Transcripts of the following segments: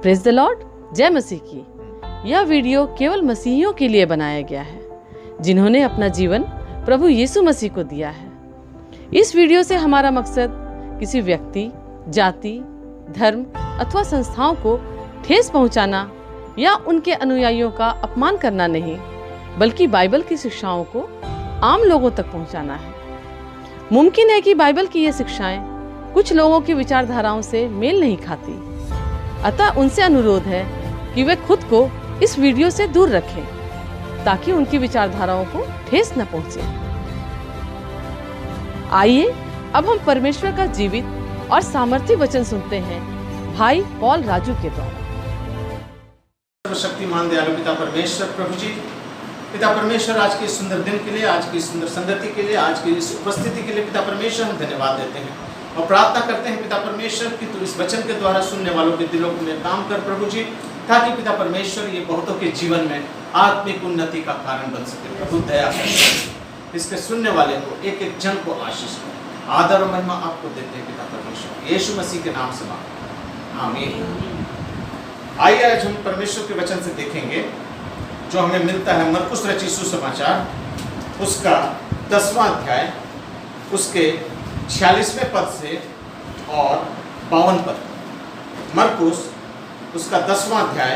Praise the Lord, जय मसीह की। यह वीडियो केवल मसीहियों के लिए बनाया गया है जिन्होंने अपना जीवन प्रभु यीशु मसीह को दिया है। इस वीडियो से हमारा मकसद किसी व्यक्ति, जाति, धर्म अथवा संस्थाओं को ठेस पहुंचाना या उनके अनुयायियों का अपमान करना नहीं, बल्कि बाइबल की शिक्षाओं को आम लोगों तक पहुंचाना है। मुमकिन है कि बाइबल की ये शिक्षाएं कुछ लोगों की विचारधाराओं से मेल नहीं खाती, अतः उनसे अनुरोध है कि वे खुद को इस वीडियो से दूर रखें ताकि उनकी विचारधाराओं को ठेस न पहुंचे। आइए अब हम परमेश्वर का जीवित और सामर्थ्य वचन सुनते हैं भाई पॉल राजू के द्वारा। सर्वशक्तिमान दयालु पिता परमेश्वर, प्रभु जी पिता परमेश्वर, आज के सुंदर दिन के लिए, आज की सुंदर संगति के लिए, आज की इस उपस्थिति के लिए पिता परमेश्वर हम धन्यवाद देते हैं और प्रार्थना करते हैं पिता परमेश्वर कि तू इस वचन के द्वारा सुनने वालों के दिलों में काम कर प्रभु जी, ताकि पिता परमेश्वर ये बहुतों के जीवन में आत्मिक उन्नति का कारण बन सके। प्रभु दया कर इसके सुनने वाले को, एक एक जन को आशीष करें। आदर और महिमा आपको देते हैं पिता परमेश्वर, यीशु मसीह के नाम से मांगते हैं, आमीन। आइए आज हम परमेश्वर के वचन से देखेंगे जो हमें मिलता है मरकुस रचित सुसमाचार उसका 10वां अध्याय, उसके 46वें पद से और 52 पद। मरकुस उसका 10वां अध्याय,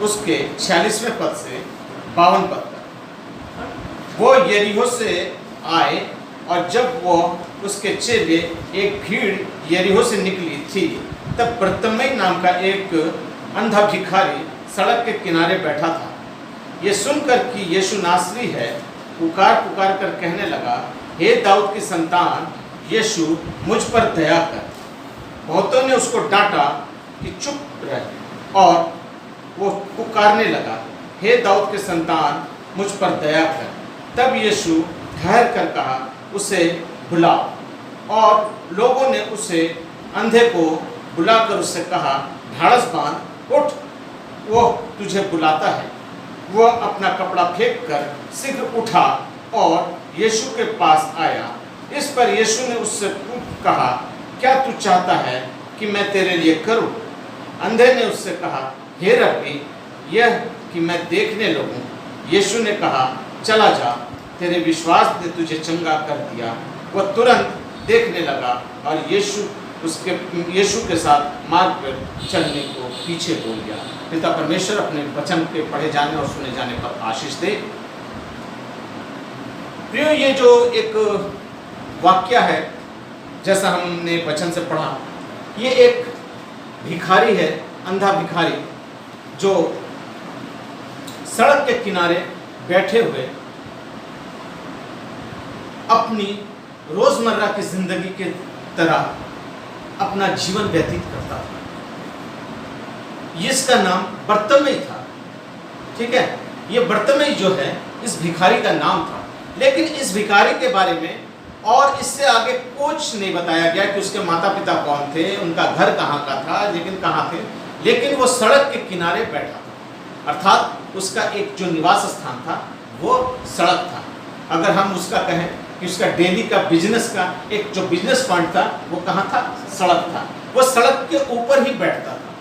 उसके 46वें पद से 52 पद तक। वो यरीहो से आए और जब वो उसके चेले एक भीड़ यरीहो से निकली थी, तब बरतुल्मै नाम का एक अंधा भिखारी सड़क के किनारे बैठा था। ये सुनकर कि यीशु नासरी है, पुकार पुकार कर कहने लगा, हे दाऊद की संतान यीशु, मुझ पर दया कर। बहुतों ने उसको डांटा कि चुप रहे और वो पुकारने लगा, हे दाऊद के संतान मुझ पर दया कर। तब यीशु ठहर कर कहा, उसे बुलाओ। और लोगों ने उसे अंधे को बुलाकर उससे कहा, ढाढ़स बांध, उठ, वो तुझे बुलाता है। वह अपना कपड़ा फेंक कर शीघ्र उठा और यीशु के पास आया। इस पर यीशु ने उससे कहा, क्या तू चाहता है कि मैं तेरे लिए करूं? अंधे ने उससे कहा, हे रब्बी, यह कि मैं देखने लगूं। यीशु ने कहा, चला जा, तेरे विश्वास ने तुझे चंगा कर दिया। वह तुरंत देखने लगा और यीशु के साथ मार्ग पर चलने को पीछे बोल गया। पिता परमेश्वर अपने वचन के पढ़े जाने और सुने जाने पर आशीष दे। प्रियो, ये जो एक वाक्य है, जैसा हमने वचन से पढ़ा, ये एक भिखारी है, अंधा भिखारी, जो सड़क के किनारे बैठे हुए अपनी रोजमर्रा की जिंदगी के तरह अपना जीवन व्यतीत करता था। इसका नाम बरतुल्मै था, ठीक है। ये बरतुल्मै जो है इस भिखारी का नाम था, लेकिन इस भिखारी के बारे में और इससे आगे कुछ नहीं बताया गया कि उसके माता पिता कौन थे, उनका घर कहाँ का था, लेकिन कहाँ थे। लेकिन वो सड़क के किनारे बैठा था, अर्थात उसका एक जो निवास स्थान था वो सड़क था। अगर हम उसका कहें कि उसका डेली का बिजनेस का एक जो बिजनेस पॉइंट था वो कहाँ था? सड़क था। वो सड़क के ऊपर ही बैठता था।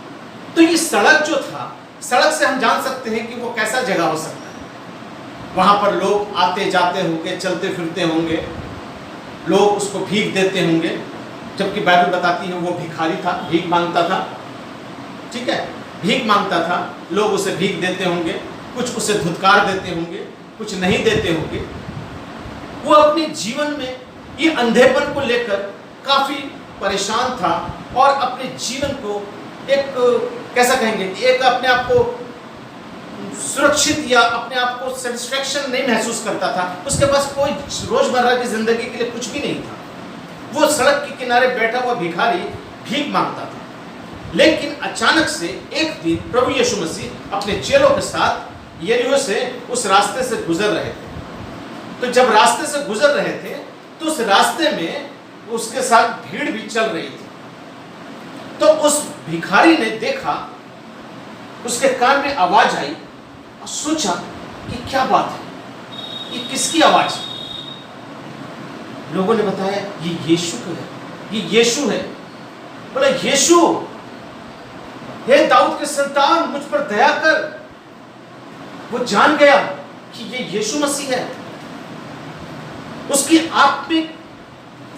तो ये सड़क जो था, सड़क से हम जान सकते हैं कि वो कैसा जगह हो सकता है। वहाँ पर लोग आते जाते होंगे, चलते फिरते होंगे, लोग उसको भीख देते होंगे, जबकि बाइबल बताती है वो भिखारी था, भीख मांगता था, ठीक है, भीख मांगता था। लोग उसे भीख देते होंगे, कुछ उसे धुतकार देते होंगे, कुछ नहीं देते होंगे। वो अपने जीवन में ये अंधेपन को लेकर काफी परेशान था और अपने जीवन को एक कैसा कहेंगे, एक अपने आप को सुरक्षित या अपने आप को सेटिस्फेक्शन नहीं महसूस करता था। उसके पास कोई रोजमर्रा की जिंदगी के लिए कुछ भी नहीं था। वो सड़क के किनारे बैठा हुआ भिखारी भीख मांगता था। लेकिन अचानक से एक दिन प्रभु यीशु मसीह अपने चेलों के साथ यरीहो से उस रास्ते से गुजर रहे थे। तो जब रास्ते से गुजर रहे थे तो उस रास्ते में उसके साथ भीड़ भी चल रही थी। तो उस भिखारी ने देखा, उसके कान में आवाज आई और सोचा कि क्या बात है, ये किसकी आवाज है? लोगों ने बताया ये यीशु का है, ये यीशु है। बोला यीशु, हे दाऊद के संतान मुझ पर दया कर। वो जान गया कि ये यीशु मसीह है। उसकी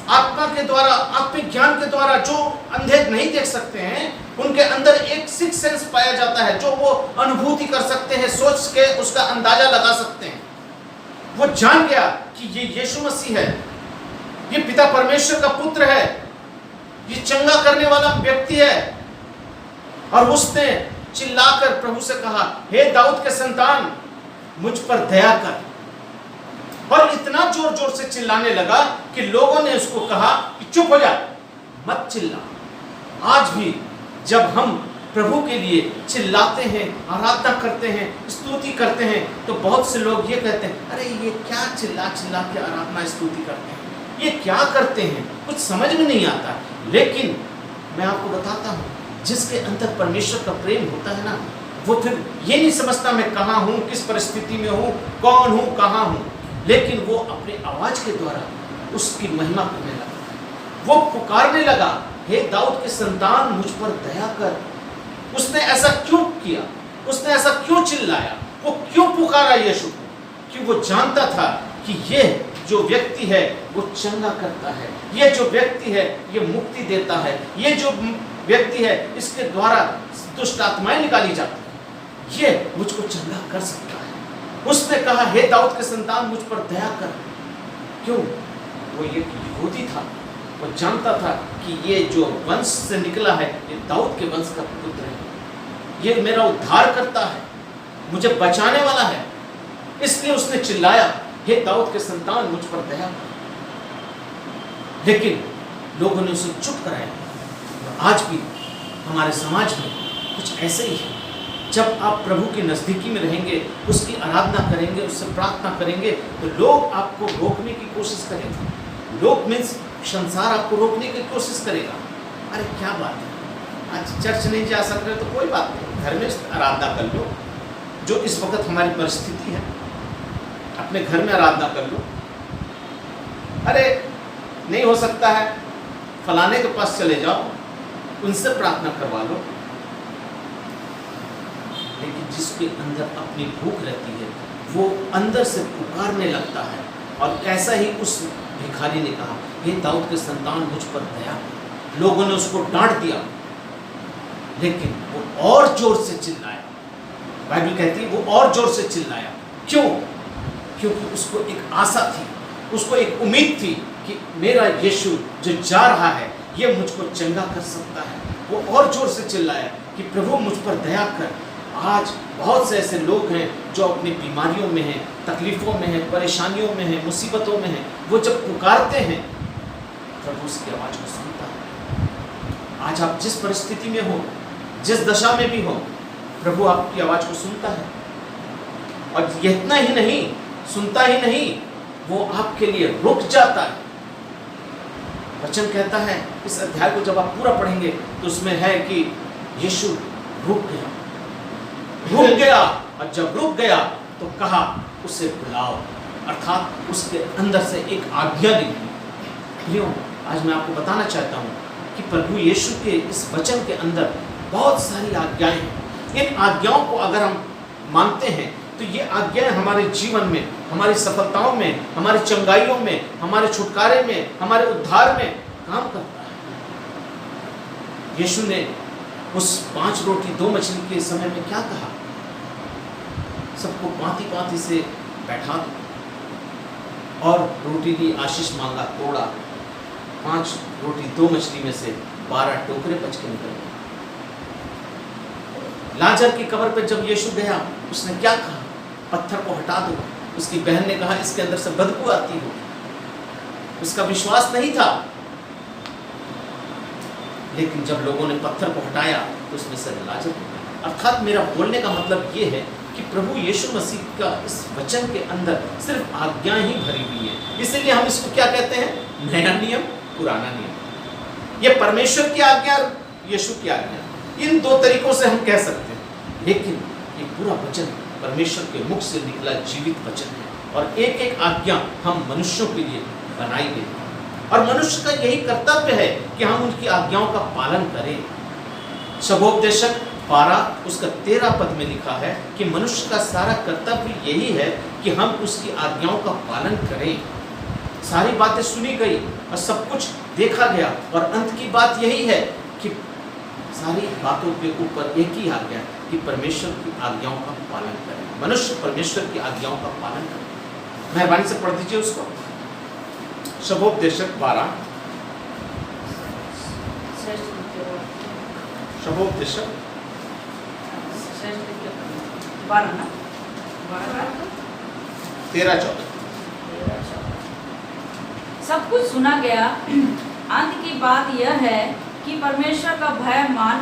आत्मा के द्वारा, आत्मिक ज्ञान के द्वारा, जो अंधे नहीं देख सकते हैं, उनके अंदर एक सिक्स सेंस पाया जाता है, जो वो अनुभूति कर सकते हैं, सोच के उसका अंदाजा लगा सकते हैं। वो जान गया कि ये यीशु मसीह है, ये पिता परमेश्वर का पुत्र है, ये चंगा करने वाला व्यक्ति है। और उसने चिल्लाकर प्रभु से कहा, हे दाऊद के संतान मुझ पर दया कर। और इतना जोर जोर से चिल्लाने लगा कि लोगों ने उसको कहा कि चुप हो जा, मत चिल्ला। आज भी जब हम प्रभु के लिए चिल्लाते हैं, आराधना करते हैं, स्तुति करते हैं, तो बहुत से लोग ये कहते हैं, अरे ये क्या चिल्ला चिल्ला के आराधना स्तुति करते हैं, ये क्या करते हैं, कुछ समझ में नहीं आता। लेकिन मैं आपको बताता हूँ, जिसके अंदर परमेश्वर का प्रेम होता है ना, वो फिर ये नहीं समझता मैं कहाँ हूँ, किस परिस्थिति में हूँ, कौन हूँ, कहाँ हूँ, लेकिन वो अपने आवाज के द्वारा उसकी महिमा करने लगा। वो पुकारने लगा, हे दाऊद के संतान मुझ पर दया कर। उसने ऐसा क्यों किया? उसने ऐसा क्यों चिल्लाया? वो क्यों पुकारा यीशु को? कि वो जानता था कि ये जो व्यक्ति है वो चंगा करता है, ये जो व्यक्ति है ये मुक्ति देता है, ये जो व्यक्ति है इसके द्वारा दुष्ट आत्माएं निकाली जाती है, ये मुझको चंगा कर सकता है। उसने कहा, हे दाऊद के संतान मुझ पर दया कर। क्यों? वो ये यहूदी था, वो जानता था कि ये जो वंश से निकला है ये दाऊद के वंश का पुत्र है, ये मेरा उद्धार करता है, मुझे बचाने वाला है। इसलिए उसने चिल्लाया, हे दाऊद के संतान मुझ पर दया कर। लेकिन लोगों ने उसे चुप कराया। और आज भी हमारे समाज में कुछ ऐसे ही है। जब आप प्रभु की नज़दीकी में रहेंगे, उसकी आराधना करेंगे, उससे प्रार्थना करेंगे, तो लोग आपको रोकने की कोशिश करेंगे। लोग मीन्स संसार आपको रोकने की कोशिश करेगा। अरे क्या बात है, आज चर्च नहीं जा सक रहे तो कोई बात नहीं, घर में आराधना कर लो। जो इस वक्त हमारी परिस्थिति है, अपने घर में आराधना कर लो। अरे नहीं हो सकता है, फलाने के पास चले जाओ, उनसे प्रार्थना करवा लो। लेकिन जिसके अंदर अपनी भूख रहती है, वो अंदर से पुकारने लगता है। और ऐसा ही उस भिखारी ने कहा, हे दाऊद के संतान मुझ पर दया। लोगों ने उसको डांट दिया, लेकिन वो और जोर से चिल्लाया। बाइबल कहती है वो और जोर से चिल्लाया। क्यों? क्योंकि उसको एक आशा थी, उसको एक उम्मीद थी कि मेरा यीशु जो जा रहा है ये मुझको चंगा कर सकता है। वो और जोर से चिल्लाया कि प्रभु मुझ पर दया कर। आज बहुत से ऐसे लोग हैं जो अपनी बीमारियों में हैं, तकलीफ़ों में हैं, परेशानियों में हैं, मुसीबतों में हैं। वो जब पुकारते हैं, प्रभु उसकी आवाज़ को सुनता है। आज आप जिस परिस्थिति में हो, जिस दशा में भी हो, प्रभु आपकी आवाज़ को सुनता है। और ये इतना ही नहीं, सुनता ही नहीं, वो आपके लिए रुक जाता है। वचन कहता है, इस अध्याय को जब आप पूरा पढ़ेंगे तो उसमें है कि यीशु रुक गया, रुक गया। और जब रुक गया तो कहा उसे बुलाओ, अर्थात उसके अंदर से एक आज्ञा निकली। प्रियो, आज मैं आपको बताना चाहता हूँ कि प्रभु यीशु के इस वचन के अंदर बहुत सारी आज्ञाएं हैं। इन आज्ञाओं को अगर हम मानते हैं तो ये आज्ञाएं हमारे जीवन में, हमारी सफलताओं में, हमारी चंगाइयों में, हमारे छुटकारे में, हमारे उद्धार में काम करता है। यीशु ने उस 5 रोटी 2 मछली के समय में क्या कहा? सबको पाती पाती से बैठा दो। और रोटी ली, आशीष मांगा, तोड़ा, 5 रोटी 2 मछली में से 12 टोकरे बच के निकल गए। लाजर की कब्र पर जब यीशु गया, उसने क्या कहा? पत्थर को हटा दो। उसकी बहन ने कहा इसके अंदर से बदबू आती हो। उसका विश्वास नहीं था, लेकिन जब लोगों ने पत्थर को हटाया तो उसमें से लाजर निकला। अर्थात मेरा बोलने का मतलब ये है कि प्रभु यीशु मसीह का इस वचन के अंदर सिर्फ आज्ञा ही भरी हुई है। इसीलिए हम इसको क्या कहते हैं? नया नियम, पुराना नियम। ये परमेश्वर की आज्ञा, यीशु की आज्ञा, इन 2 तरीकों से हम कह सकते हैं। लेकिन ये पूरा वचन परमेश्वर के मुख से निकला जीवित वचन है। और एक एक आज्ञा हम मनुष्यों के लिए बनाई गई, और मनुष्य का यही कर्तव्य है कि हम उनकी आज्ञाओं का पालन करें। शबोपदेशक 12 उसका 13 पद में लिखा है कि मनुष्य का सारा कर्तव्य यही है कि हम उसकी आज्ञाओं का पालन करें। सारी बातें सुनी गई और सब कुछ देखा गया और अंत की बात यही है कि सारी बातों के ऊपर एक ही आज्ञा है कि परमेश्वर की आज्ञाओं का पालन करें। मनुष्य परमेश्वर की आज्ञाओं का पालन करें। मेहरबानी से पढ़ दीजिए उसको। शबोपदेशक 12, शबोपदेशक 13-14। सब कुछ सुना गया। अंत की बात यह है कि परमेश्वर का भय मान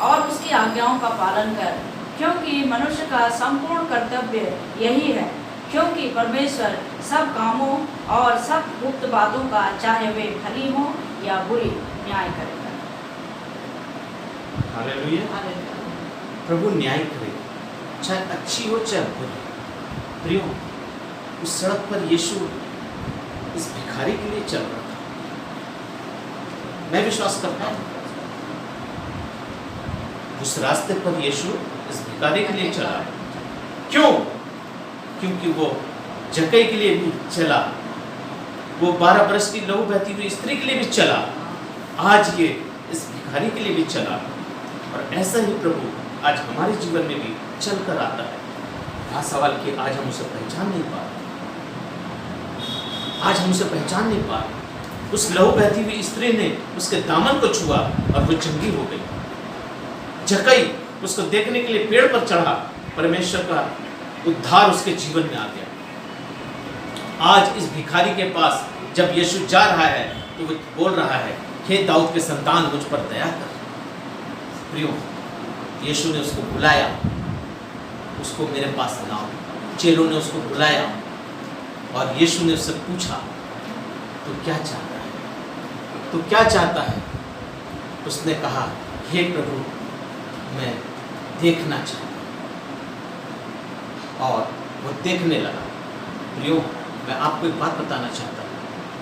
और उसकी आज्ञाओं का पालन कर, क्योंकि मनुष्य का संपूर्ण कर्तव्य यही है। क्योंकि परमेश्वर सब कामों और सब गुप्त बातों का, चाहे वे भली हो या बुरी, न्याय करेगा। हालेलुया। प्रभु न्याय करे, चाहे अच्छी हो चाहे बुरी। प्रियो, उस सड़क पर यीशु इस भिखारी के लिए चल रहा था। मैं विश्वास करता हूँ उस रास्ते पर यीशु इस भिखारी के लिए चला। क्यों? क्योंकि वो जक्कई के लिए भी चला, वो 12 बरस की लहू बहती हुई स्त्री के लिए भी चला, आज ये इस भिखारी के लिए भी चला। और ऐसा ही प्रभु आज हमारे जीवन में भी चल कर आता है। यहाँ सवाल कि आज हम उसे पहचान नहीं पा रहे, आज हम उसे पहचान नहीं पा रहे। उस लहू बहती हुई स्त्री ने उसके दामन को छुआ और वो चंगी हो गई। जक्कई उसको देखने के लिए पेड़ पर चढ़ा, परमेश्वर का उद्धार उसके जीवन में आ गया। आज इस भिखारी के पास जब यीशु जा रहा है तो वो बोल रहा है, हे दाऊद के संतान, मुझ पर दया कर। प्रियो, यीशु ने उसको बुलाया, उसको मेरे पास लाओ। चेलों ने उसको बुलाया और यीशु ने उससे पूछा, तो क्या चाहता है? तो क्या चाहता है? उसने कहा, हे प्रभु, मैं देखना चाहता हूँ। और वो देखने लगा। प्रियो, मैं आपको एक बात बताना चाहता हूँ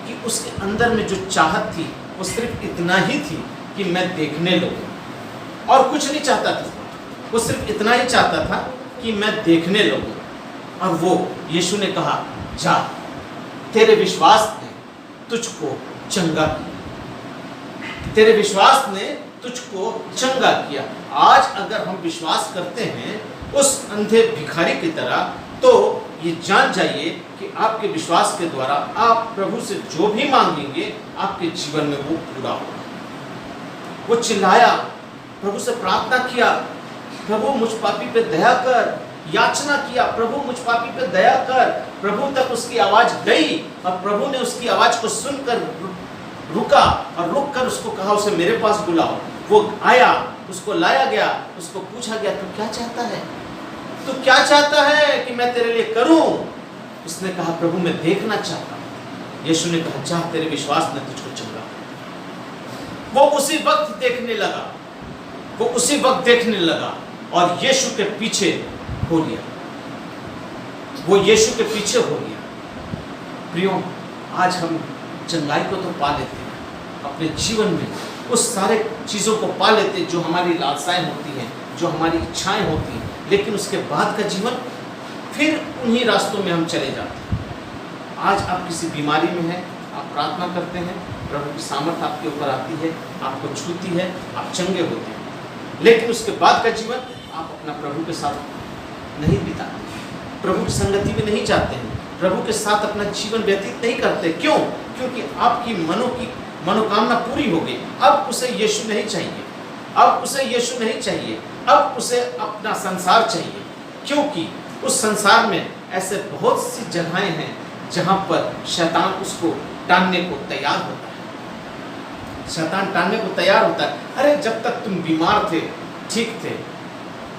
कि उसके अंदर में जो चाहत थी वो सिर्फ इतना ही थी कि मैं देखने लगूँ, और कुछ नहीं चाहता था। वो सिर्फ इतना ही चाहता था कि मैं देखने लगूँ। और वो यीशु ने कहा, जा, तेरे विश्वास ने तुझको चंगा किया। तेरे विश्वास ने तुझको चंगा किया। आज अगर हम विश्वास करते हैं उस अंधे भिखारी की तरह, तो ये जान जाइए कि आपके विश्वास के द्वारा आप प्रभु से जो भी मांगेंगे आपके जीवन में वो पूरा होगा। वो चिल्लाया, प्रभु से प्रार्थना किया, प्रभु मुझ पापी पे दया कर। याचना किया, प्रभु मुझ पापी पे दया कर। प्रभु तक उसकी आवाज गई और प्रभु ने उसकी आवाज को सुनकर रुका और रुक कर उसको कहा, उसे मेरे पास बुलाओ। वो आया, उसको लाया गया, उसको पूछा गया, तू क्या चाहता है? तू क्या चाहता है कि मैं तेरे लिए करूं? उसने कहा, प्रभु मैं देखना चाहता हूं। यीशु ने कहा, जा, तेरे विश्वास ने तुझको चंगा। वो उसी वक्त देखने लगा, वो उसी वक्त देखने लगा और यीशु के पीछे हो लिया। वो यीशु के पीछे हो लिया। प्रियो, आज हम चंगाई को तो पा लेते हैं अपने जीवन में, उस सारे चीज़ों को पा लेते हैं जो हमारी लालसाएं होती हैं, जो हमारी इच्छाएं होती हैं, लेकिन उसके बाद का जीवन फिर उन्हीं रास्तों में हम चले जाते हैं। आज आप किसी बीमारी में हैं, आप प्रार्थना करते हैं, प्रभु की सामर्थ आपके ऊपर आती है, आपको छूती है, आप चंगे होते हैं, लेकिन उसके बाद का जीवन आप अपना प्रभु के साथ नहीं बिताते, प्रभु की संगति में नहीं जाते हैं, प्रभु के साथ अपना जीवन व्यतीत नहीं करते। क्यों? क्योंकि आपकी मनोकामना पूरी हो गई। अब उसे यीशु नहीं चाहिए, अब उसे यीशु नहीं चाहिए, अब उसे अपना संसार चाहिए। क्योंकि उस संसार में ऐसे बहुत सी जगहें हैं जहाँ पर शैतान उसको टालने को तैयार होता है। शैतान टालने को तैयार होता है। अरे, जब तक तुम बीमार थे, ठीक थे,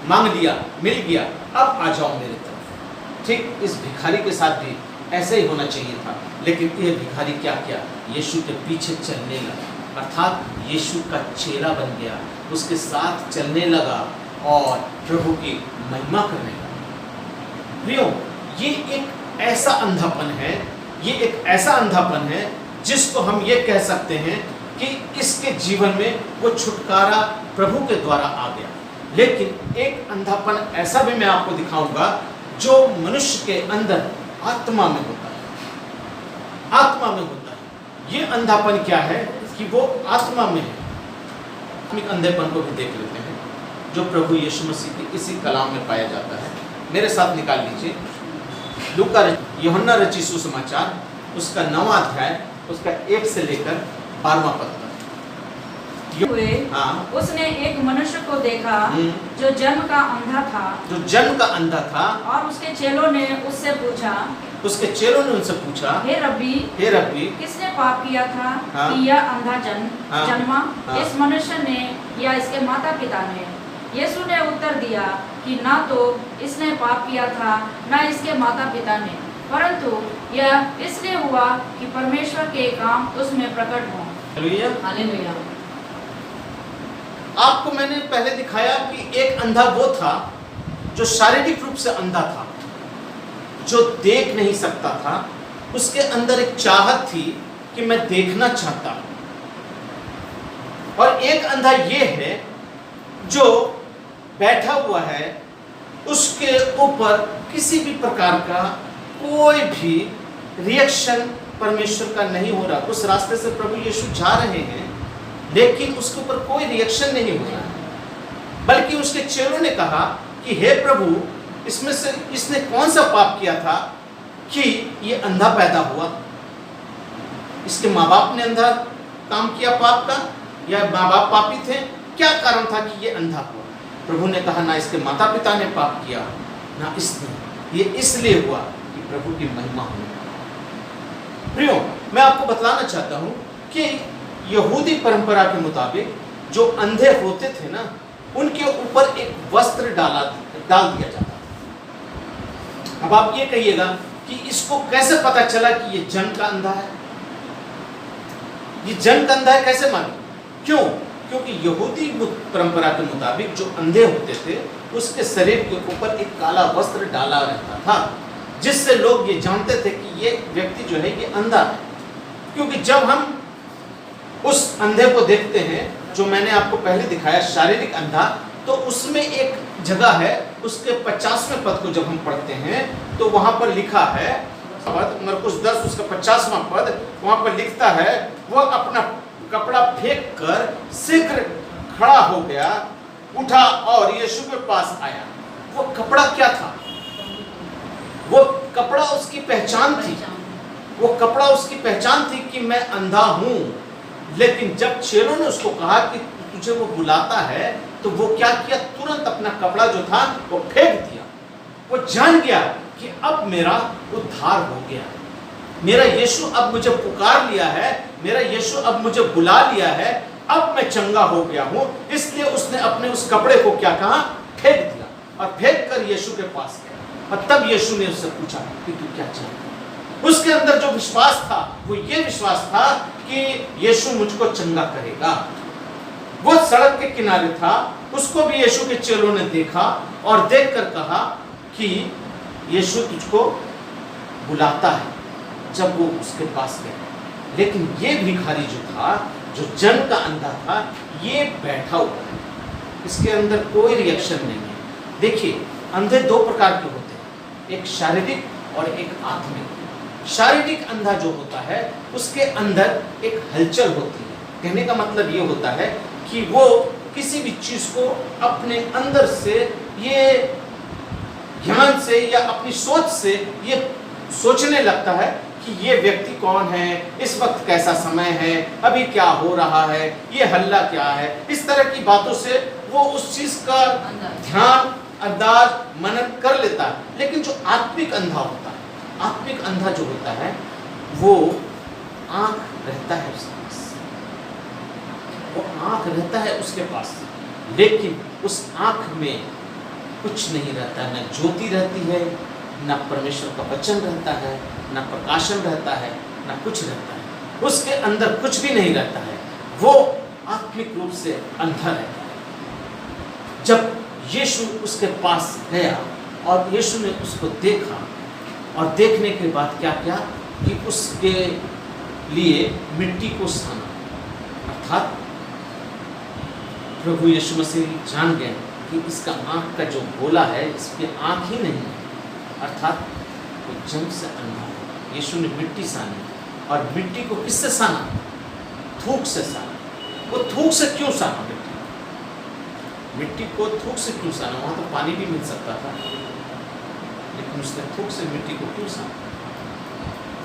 मांग लिया, मिल गया, अब आ जाओ मेरे तरफ। ठीक इस भिखारी के साथ भी ऐसे ही होना चाहिए था, लेकिन ये भिखारी क्या किया? यीशु के पीछे चलने लगा, अर्थात यीशु का चेला बन गया, उसके साथ चलने लगा और प्रभु की महिमा करने लगा। प्रियो, ये एक ऐसा अंधापन है, ये एक ऐसा अंधापन है जिसको हम ये कह सकते हैं कि इसके जीवन में वो छुटकारा प्रभु के द्वारा आ गया। लेकिन एक अंधापन ऐसा भी मैं आपको दिखाऊंगा जो मनुष्य के अंदर आत्मा में होता है। आत्मा में होता है। ये अंधापन क्या है कि वो आत्मा में है। आत्मिक अंधेपन को भी देख लेते हैं जो प्रभु यीशु मसीह के इसी कलाम में पाया जाता है। मेरे साथ निकाल लीजिए लूका यूहन्ना रचित सुसमाचार उसका 9वां अध्याय उसका 1 से लेकर 12वां पद तक। हुए हाँ, उसने एक मनुष्य को देखा जो जन्म का अंधा था, जो जन्म का अंधा था। और उसके चेलों ने उससे पूछा, उसके चेलों ने उनसे पूछा, हे रब्बी, किसने पाप किया था हाँ, कि यह अंधा हाँ, जन्मा, हाँ, इस मनुष्य ने या इसके माता पिता ने? यीशु ने उत्तर दिया कि ना तो इसने पाप किया था ना इसके माता पिता ने, परंतु यह इसलिए हुआ कि परमेश्वर के काम उसमें प्रकट हों। हालेलुया। हालेलुया। आपको मैंने पहले दिखाया कि एक अंधा वो था जो शारीरिक रूप से अंधा था, जो देख नहीं सकता था। उसके अंदर एक चाहत थी कि मैं देखना चाहता हूं। और एक अंधा ये है जो बैठा हुआ है, उसके ऊपर किसी भी प्रकार का कोई भी रिएक्शन परमेश्वर का नहीं हो रहा। उस रास्ते से प्रभु यीशु जा रहे हैं लेकिन उसके ऊपर कोई रिएक्शन नहीं हो रहा है। बल्कि उसके चेलों ने कहा कि हे प्रभु, इसमें से इसने कौन सा पाप किया था कि ये अंधा पैदा हुआ? इसके माँ बाप ने अंधा काम किया पाप का, या माँ बाप पापी थे? क्या कारण था कि ये अंधा हुआ? प्रभु ने कहा ना इसके माता पिता ने पाप किया ना इसने, ये इसलिए हुआ कि प्रभु की महिमा हो। प्रियो, मैं आपको बतलाना चाहता हूं कि यहूदी परंपरा के मुताबिक जो अंधे होते थे ना, उनके ऊपर एक वस्त्र डाल दिया जाता था। अब आप ये कहिएगा कि इसको कैसे पता चला कि ये जन्म का अंधा है? ये जन्म का अंधा है कैसे मालूम? क्यों? क्योंकि यहूदी परंपरा के मुताबिक जो अंधे होते थे उसके शरीर के ऊपर एक काला वस्त्र डाला रहता था, जिससे लोग ये जानते थे कि ये व्यक्ति जो है ये अंधा है। क्योंकि जब हम उस अंधे को देखते हैं, जो मैंने आपको पहले दिखाया शारीरिक अंधा, तो उसमें एक जगह है, उसके 50वें पद को जब हम पढ़ते हैं तो वहां पर लिखा है, मरकुस 10 उसका 50वां पद, वहां पर लिखता है वह अपना कपड़ा फेंक कर शीघ्र खड़ा हो गया, उठा और यीशु के पास आया। वो कपड़ा क्या था? वो कपड़ा उसकी पहचान थी। वो कपड़ा उसकी पहचान थी कि मैं अंधा हूं। लेकिन जब चेलों ने उसको कहा कि तुझे वो बुलाता है, तो वो क्या किया? तुरंत अपना कपड़ा जो था वो फेंक दिया। वो जान गया कि अब मेरा उद्धार हो गया, मेरा यीशु अब मुझे पुकार लिया है, मेरा यीशु अब मुझे बुला लिया है, अब मैं चंगा हो गया हूं। इसलिए उसने अपने उस कपड़े को क्या कहा? फेंक दिया, और फेंक कर यीशु के पास गया। और तब यीशु ने उससे पूछा कि तू क्या चाहता है? उसके अंदर जो विश्वास था वो ये विश्वास था कि यीशु मुझको चंगा करेगा। वो सड़क के किनारे था, उसको भी यीशु के चेलों ने देखा और देखकर कहा कि यीशु तुझको बुलाता है। जब वो उसके पास गए, लेकिन ये भिखारी जो था, जो जन्म का अंधा था, ये बैठा हुआ है, इसके अंदर कोई रिएक्शन नहीं है। देखिए, अंधे दो प्रकार के होते हैं, एक शारीरिक और एक आत्मिक। शारीरिक अंधा जो होता है उसके अंदर एक हलचल होती है। कहने का मतलब ये होता है कि वो किसी भी चीज को अपने अंदर से, ये ध्यान से या अपनी सोच से ये सोचने लगता है कि ये व्यक्ति कौन है, इस वक्त कैसा समय है, अभी क्या हो रहा है, ये हल्ला क्या है। इस तरह की बातों से वो उस चीज का ध्यान, अंदाज, मनन कर लेता है। लेकिन जो आत्मिक अंधा होता है, आत्मिक अंधा जो होता है, वो आंख रहता है उसके पास, वो आंख रहता है उसके पास, लेकिन उस आंख में कुछ नहीं रहता, न ज्योति रहती है, न परमेश्वर का वचन रहता है, न प्रकाशन रहता है, न कुछ रहता है। उसके अंदर कुछ भी नहीं रहता है। वो आत्मिक रूप से अंधा रहता है। जब यीशु उसके पास गया और यीशु ने उसको देखा, और देखने के बाद क्या किया कि उसके लिए मिट्टी को साना, अर्थात प्रभु यीशु मसीह जान गए कि इसका आँख का जो गोला है, इसकी आँख ही नहीं है, अर्थात वो जन्म से अंधा है। यीशु ने मिट्टी सानी, और मिट्टी को किससे साना? थूक से साना। वो थूक से क्यों साना? मिट्टी को थूक से क्यों साना? वहाँ तो पानी भी मिल सकता था, लेकिन उसने थूक से मिट्टी को क्यों साना?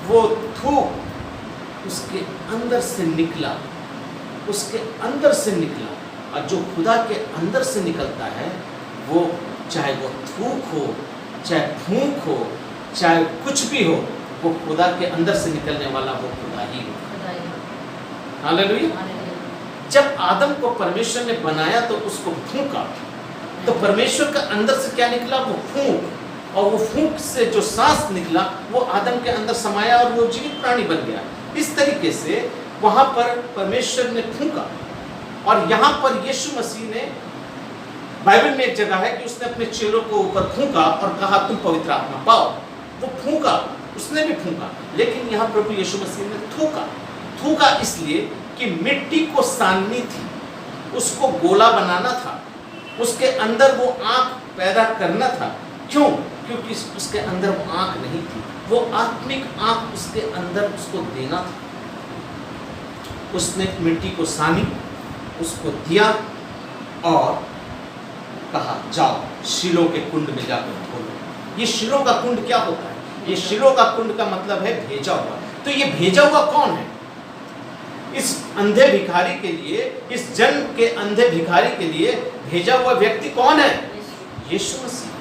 वो थूक उसके अंदर से निकला, उसके अंदर से निकला, और जो खुदा के अंदर से निकलता है, वो चाहे वो थूक हो, चाहे फूंक हो, चाहे कुछ भी हो, वो खुदा के अंदर से निकलने वाला वो खुदा ही हो। हालेलुया। जब आदम को परमेश्वर ने बनाया तो उसको फूंका, तो परमेश्वर का अंदर से क्या निकला? वो फूंक, और वो फूंक से जो सांस निकला वो आदम के अंदर समाया और वो जीवित प्राणी बन गया। इस तरीके से वहां पर परमेश्वर ने फूंका, और यहाँ पर यीशु मसीह ने, बाइबल में एक जगह है कि उसने अपने चेलों को ऊपर फूंका और कहा तुम पवित्र आत्मा पाओ। वो फूंका, उसने भी फूंका, लेकिन यहाँ प्रभु यीशु मसीह ने थूका। थूका इसलिए कि मिट्टी को साननी थी, उसको गोला बनाना था, उसके अंदर वो आँख पैदा करना था। क्यों? क्योंकि उसके अंदर वो आँख नहीं थी, वो आत्मिक आँख उसके अंदर उसको देना था। उसने मिट्टी को सानी, उसको दिया और कहा जाओ शीलो के कुंड में जाकर धो लो। ये शीलो का कुंड क्या होता है? ये शीलो का कुंड का मतलब है भेजा हुआ। तो ये भेजा हुआ कौन है? इस अंधे भिखारी के लिए, इस जन्म के अंधे भिखारी के लिए भेजा हुआ व्यक्ति कौन है? यीशु मसीह।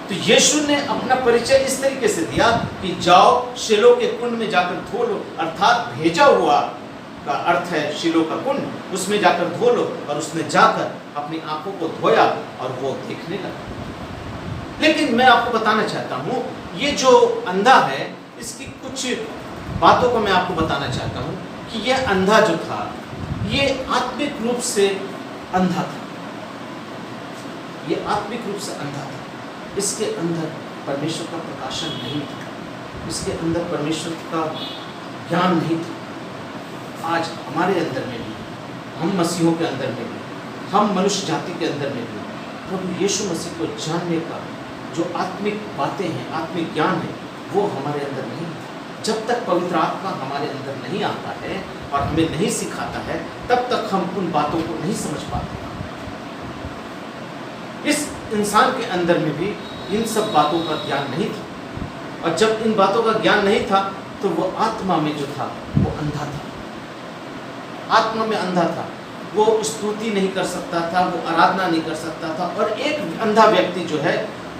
तो यीशु ने अपना परिचय इस तरीके से दिया कि जाओ शीलो के कुंड में जाकर धो लो, अर्थात भेजा हुआ का अर्थ है शीलो का कुंड, उसमें जाकर धो लो। और उसने जाकर अपनी आंखों को धोया और वो देखने लगा। लेकिन मैं आपको बताना चाहता हूँ, ये जो अंधा है, इसकी कुछ बातों को मैं आपको बताना चाहता हूँ कि यह अंधा जो था, ये आत्मिक रूप से अंधा था। ये आत्मिक रूप से अंधा था। इसके अंदर परमेश्वर का प्रकाशन नहीं था, इसके अंदर परमेश्वर का ज्ञान नहीं था। आज हमारे अंदर में भी, हम मसीहों के अंदर में भी, हम मनुष्य जाति के अंदर में भी प्रभु यीशु मसीह को जानने का जो आत्मिक बातें हैं, आत्मिक ज्ञान है, वो हमारे अंदर नहीं है। जब तक पवित्र आत्मा हमारे अंदर नहीं आता है और हमें नहीं सिखाता है, तब तक हम उन बातों को नहीं समझ पाते। इस इंसान के अंदर में भी इन सब बातों का ज्ञान नहीं था, और जब इन बातों का ज्ञान नहीं था तो वो आत्मा में जो था वो अंधा था। आत्मा में अंधा था, वो स्तुति नहीं कर सकता था, वो आराधना नहीं कर सकता था। और एक अंधा व्यक्ति जो है,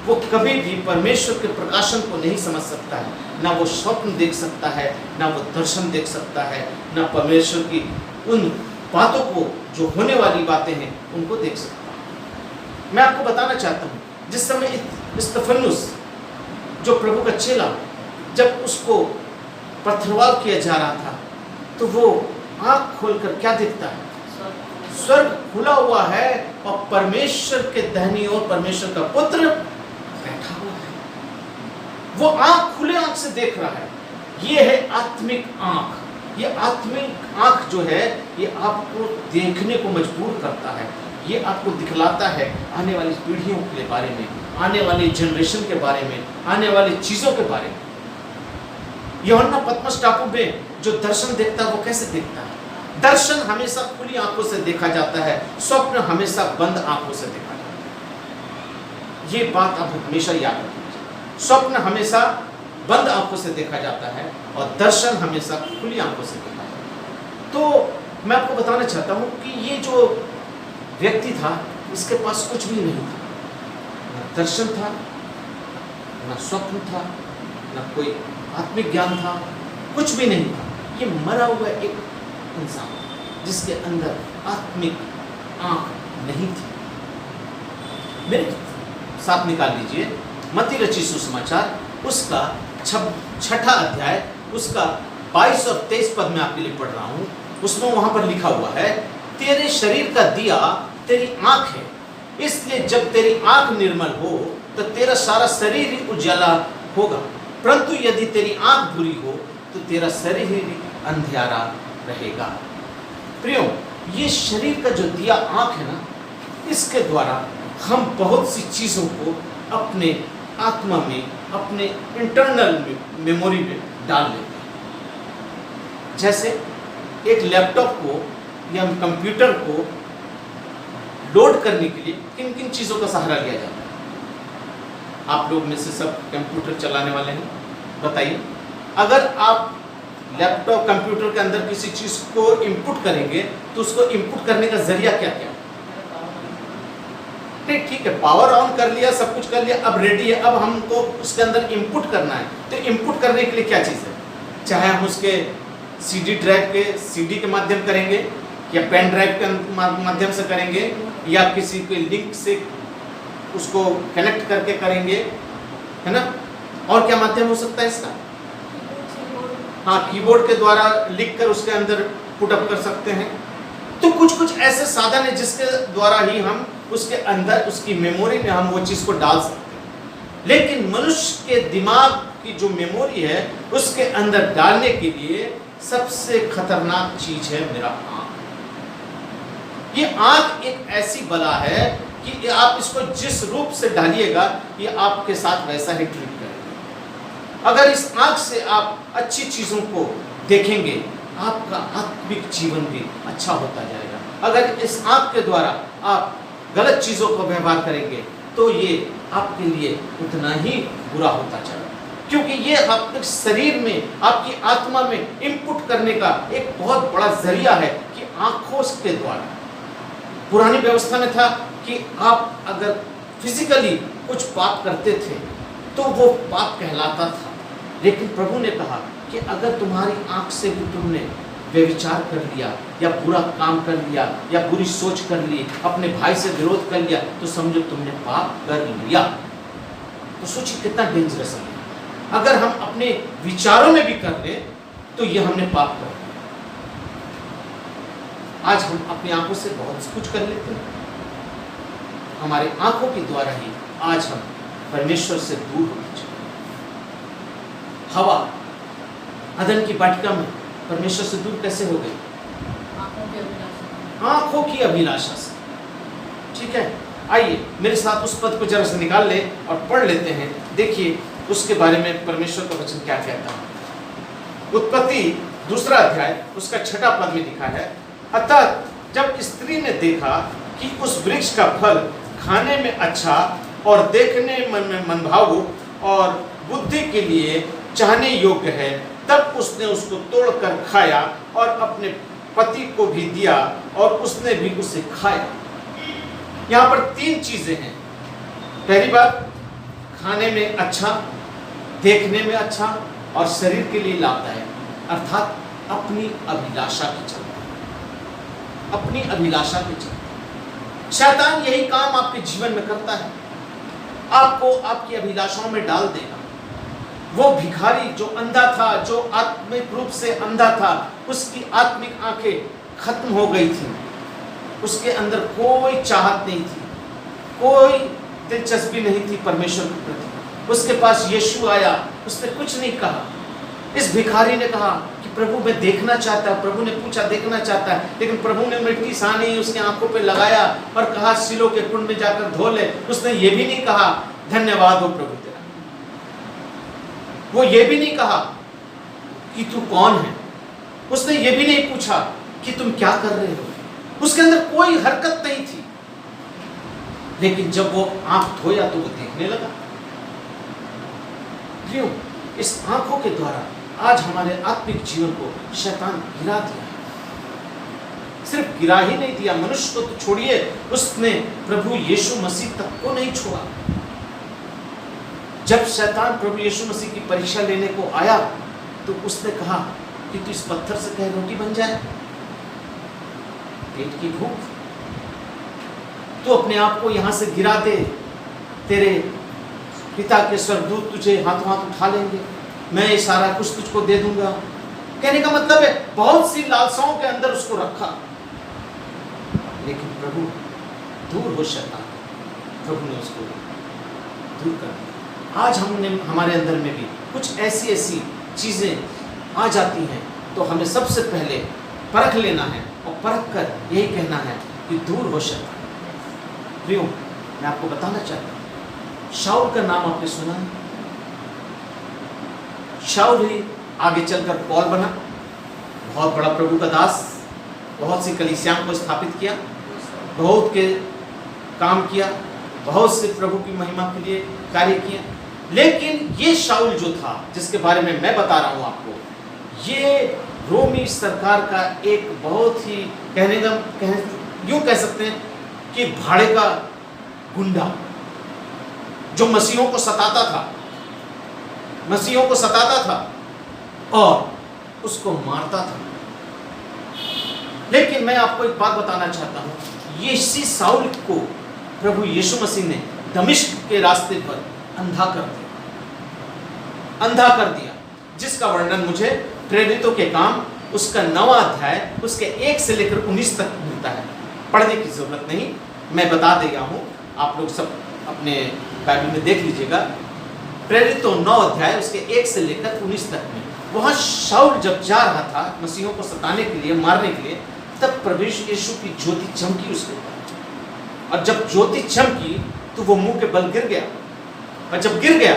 वो कभी भी परमेश्वर के प्रकाशन को नहीं समझ सकता है। ना वो स्वप्न देख सकता है, ना वो दर्शन देख सकता है, ना परमेश्वर की उन बातों को जो होने वाली बातें हैं उनको देख सकता है। मैं आपको बताना चाहता हूँ, जिस समय स्तिफनुस जो प्रभु का चेला, जब उसको पत्थरवाह किया जा रहा था, तो वो आँख खोलकर क्या देखता है? स्वर्ग खुला हुआ है और परमेश्वर के दाहिनी ओर परमेश्वर का पुत्र बैठा हुआ है। वो आँख खुले आँख से देख रहा है। ये है आत्मिक आँख। ये आत्मिक आँख जो है, ये आपको देखने को मजबूर करता है। ये आपको दिखलाता है आने वाली पीढ़ियों के बारे में, आने वाली जनरेशन के बारे में, आने वाली चीज़ों के बारे में। यूहन्ना पतमस टापू में जो दर्शन देखता है, वो कैसे देखता है? दर्शन हमेशा खुली आंखों से देखा जाता है, स्वप्न हमेशा बंद आंखों से देखा जाता है। ये बात आप हमेशा याद रखिए। स्वप्न हमेशा बंद आंखों से देखा जाता है और दर्शन हमेशा खुली आंखों से देखा जाता है। तो मैं आपको बताना चाहता हूँ कि ये जो व्यक्ति था, इसके पास कुछ भी नहीं था। न दर्शन था, न स्वप्न था, न कोई आत्मिक ज्ञान था, कुछ भी नहीं था। ये मरा हुआ एक इंसान जिसके अंदर आत्मिक आँख नहीं थी। मेरे साथ निकाल लीजिए मत्ती रचित सुसमाचार, उसका 6ठा अध्याय, उसका 22 और 23 पद में आपके लिए पढ़ रहा हूँ। उसमें वहाँ पर लिखा हुआ है, तेरे शरीर का दिया तेरी आँख है, इसलिए जब तेरी आँख निर्मल हो तो तेरा सारा शरीर ही उजाला होगा, परंतु यदि तेरी आँख बुरी हो तो तेरा शरीर ही अंधियारा रहेगा। प्रियो, ये शरीर का जो दिया आँख है ना, इसके द्वारा हम बहुत सी चीज़ों को अपने आत्मा में, अपने इंटरनल मेमोरी में डाल लेते हैं। जैसे एक लैपटॉप को या कंप्यूटर को लोड करने के लिए किन किन चीज़ों का सहारा लिया जाता है? आप लोग में से सब कंप्यूटर चलाने वाले हैं, बताइए। अगर आप लैपटॉप कंप्यूटर के अंदर किसी चीज़ को इनपुट करेंगे तो उसको इनपुट करने का जरिया क्या क्या? नहीं, ठीक है, पावर ऑन कर लिया, सब कुछ कर लिया, अब रेडी है, अब हमको उसके अंदर इनपुट करना है। तो इनपुट करने के लिए क्या चीज़ है? चाहे हम उसके सीडी ड्राइव के सीडी के माध्यम करेंगे या पेन ड्राइव के माध्यम से करेंगे या किसी के लिंक से उसको कनेक्ट करके करेंगे, है ना? और क्या माध्यम हो सकता है इसका? हाँ, कीबोर्ड के द्वारा लिख कर उसके अंदर पुट अप कर सकते हैं। तो कुछ कुछ ऐसे साधन है जिसके द्वारा ही हम उसके अंदर, उसकी मेमोरी में हम वो चीज़ को डाल सकते हैं। लेकिन मनुष्य के दिमाग की जो मेमोरी है उसके अंदर डालने के लिए सबसे खतरनाक चीज है मेरा आँख। ये आँख एक ऐसी बला है कि आप इसको जिस रूप से डालिएगा ये आपके साथ वैसा ही ट्रीट करेगा। अगर इस आँख से आप अच्छी चीज़ों को देखेंगे, आपका आत्मिक जीवन भी अच्छा होता जाएगा। अगर इस आँख के द्वारा आप गलत चीज़ों का व्यवहार करेंगे तो ये आपके लिए उतना ही बुरा होता जाएगा, क्योंकि ये आपके शरीर में, आपकी आत्मा में इनपुट करने का एक बहुत बड़ा जरिया है कि आँखों के द्वारा। पुरानी व्यवस्था में था कि आप अगर फिजिकली कुछ पाप करते थे तो वो पाप कहलाता था, लेकिन प्रभु ने कहा कि अगर तुम्हारी आँख से भी तुमने व्यभिचार कर लिया या बुरा काम कर लिया या बुरी सोच कर ली, अपने भाई से विरोध कर लिया, तो समझो तुमने पाप कर लिया। तो सोचिए कितना डेंजरस है। अगर हम अपने विचारों में भी कर ले तो ये हमने पाप कर लिया। आज हम अपनी आंखों से बहुत कुछ कर लेते हैं, हमारे आंखों के द्वारा ही आज हम परमेश्वर से दूर होते चले। हवा अदन की वाटिका में परमेश्वर से दूर कैसे हो गई? आंखों की अभिलाषा से। ठीक है, आइए मेरे साथ उस पद को जरा से निकाल ले और पढ़ लेते हैं। देखिए उसके बारे में परमेश्वर का वचन क्या कहता है। उत्पत्ति 2 अध्याय उसका 6 पद में लिखा है, अतः जब स्त्री ने देखा कि उस वृक्ष का फल खाने में अच्छा और देखने में मनभावु और बुद्धि के लिए चाहने योग्य है, तब उसने उसको तोड़कर खाया और अपने पति को भी दिया और उसने भी उसे खाया। यहाँ पर 3 चीजें हैं। पहली बात, खाने में अच्छा, देखने में अच्छा और शरीर के लिए लाभदायक, अर्थात अपनी अभिलाषा के चलते, अपनी अभिलाषा के चलते। शैतान यही काम आपके जीवन में करता है, आपको आपकी अभिलाषाओं में डाल देगा। वो भिखारी जो अंधा था, जो आत्मिक रूप से अंधा था, उसकी आत्मिक आंखें खत्म हो गई थी, उसके अंदर कोई चाहत नहीं थी, कोई दिलचस्पी नहीं थी परमेश्वर के प्रति। उसके पास यीशु आया, उसने कुछ नहीं कहा। इस भिखारी ने कहा कि प्रभु मैं देखना चाहता है। प्रभु ने पूछा देखना चाहता है, लेकिन प्रभु ने मिट्टी सानी उसकी आंखों पे लगाया और कहा सिलो के कुंड में जाकर धो ले। उसने ये भी नहीं कहा धन्यवाद हो प्रभु तेरा, वो ये भी नहीं कहा कि तू कौन है, उसने ये भी नहीं पूछा कि तुम क्या कर रहे हो। उसके अंदर कोई हरकत नहीं थी, लेकिन जब वो आंख धोया तो वो देखने लगा। क्यों? इस आंखों के द्वारा आज हमारे आत्मिक जीवन को शैतान गिरा दिया। सिर्फ गिरा ही नहीं दिया, मनुष्य को तो छोड़िए, उसने प्रभु यीशु मसीह तक को नहीं छोड़ा। जब शैतान प्रभु यीशु मसीह की परीक्षा लेने को आया तो उसने कहा कि तू इस पत्थर से कह रोटी बन जाए, पेट की भूख, तू अपने आप को यहां से गिरा दे, तेरे पिता के स्वर्गदूत तुझे हाथों हाथ उठा लेंगे, मैं ये सारा कुछ तुझको दे दूंगा। कहने का मतलब है बहुत सी लालसाओं के अंदर उसको रखा, लेकिन प्रभु दूर हो शैतान, प्रभु ने उसको दूर कर दिया। आज हमने हमारे अंदर में भी कुछ ऐसी ऐसी चीज़ें आ जाती हैं, तो हमें सबसे पहले परख लेना है और परख कर यही कहना है कि दूर हो शैतान। प्रियो, मैं आपको बताना चाहता हूँ, शाऊल का नाम आपने सुना है? शाऊल ही आगे चलकर पौल बना, बहुत बड़ा प्रभु का दास, बहुत सी कलीसियाओं को स्थापित किया, बहुत के काम किया, बहुत से प्रभु की महिमा के लिए कार्य किया। लेकिन ये शाऊल जो था, जिसके बारे में मैं बता रहा हूँ आपको, ये रोमी सरकार का एक बहुत ही यूं कह सकते हैं कि भाड़े का गुंडा, जो मसीहों को सताता था और उसको मारता था। लेकिन मैं आपको एक बात बताना चाहता हूं, ये इसी शाऊल को प्रभु यीशु मसीह ने दमिश्क के रास्ते पर अंधा कर दिया, जिसका वर्णन मुझे प्रेरितों के काम उसका 9वां अध्याय उसके 1 से लेकर 19 तक मिलता है। पढ़ने की जरूरत नहीं, मैं बता दिया हूं, आप लोग सब अपने बाइबल में देख लीजिएगा। प्रेरितों 9 अध्याय उसके 1 से लेकर 19 तक में, वहां शाऊल जब जा रहा था मसीहों को सताने के लिए, मारने के लिए, तब प्रभु यीशु की ज्योति चमकी उसके ऊपर, और जब ज्योति चमकी तो वो मुंह के बल गिर गया, और जब गिर गया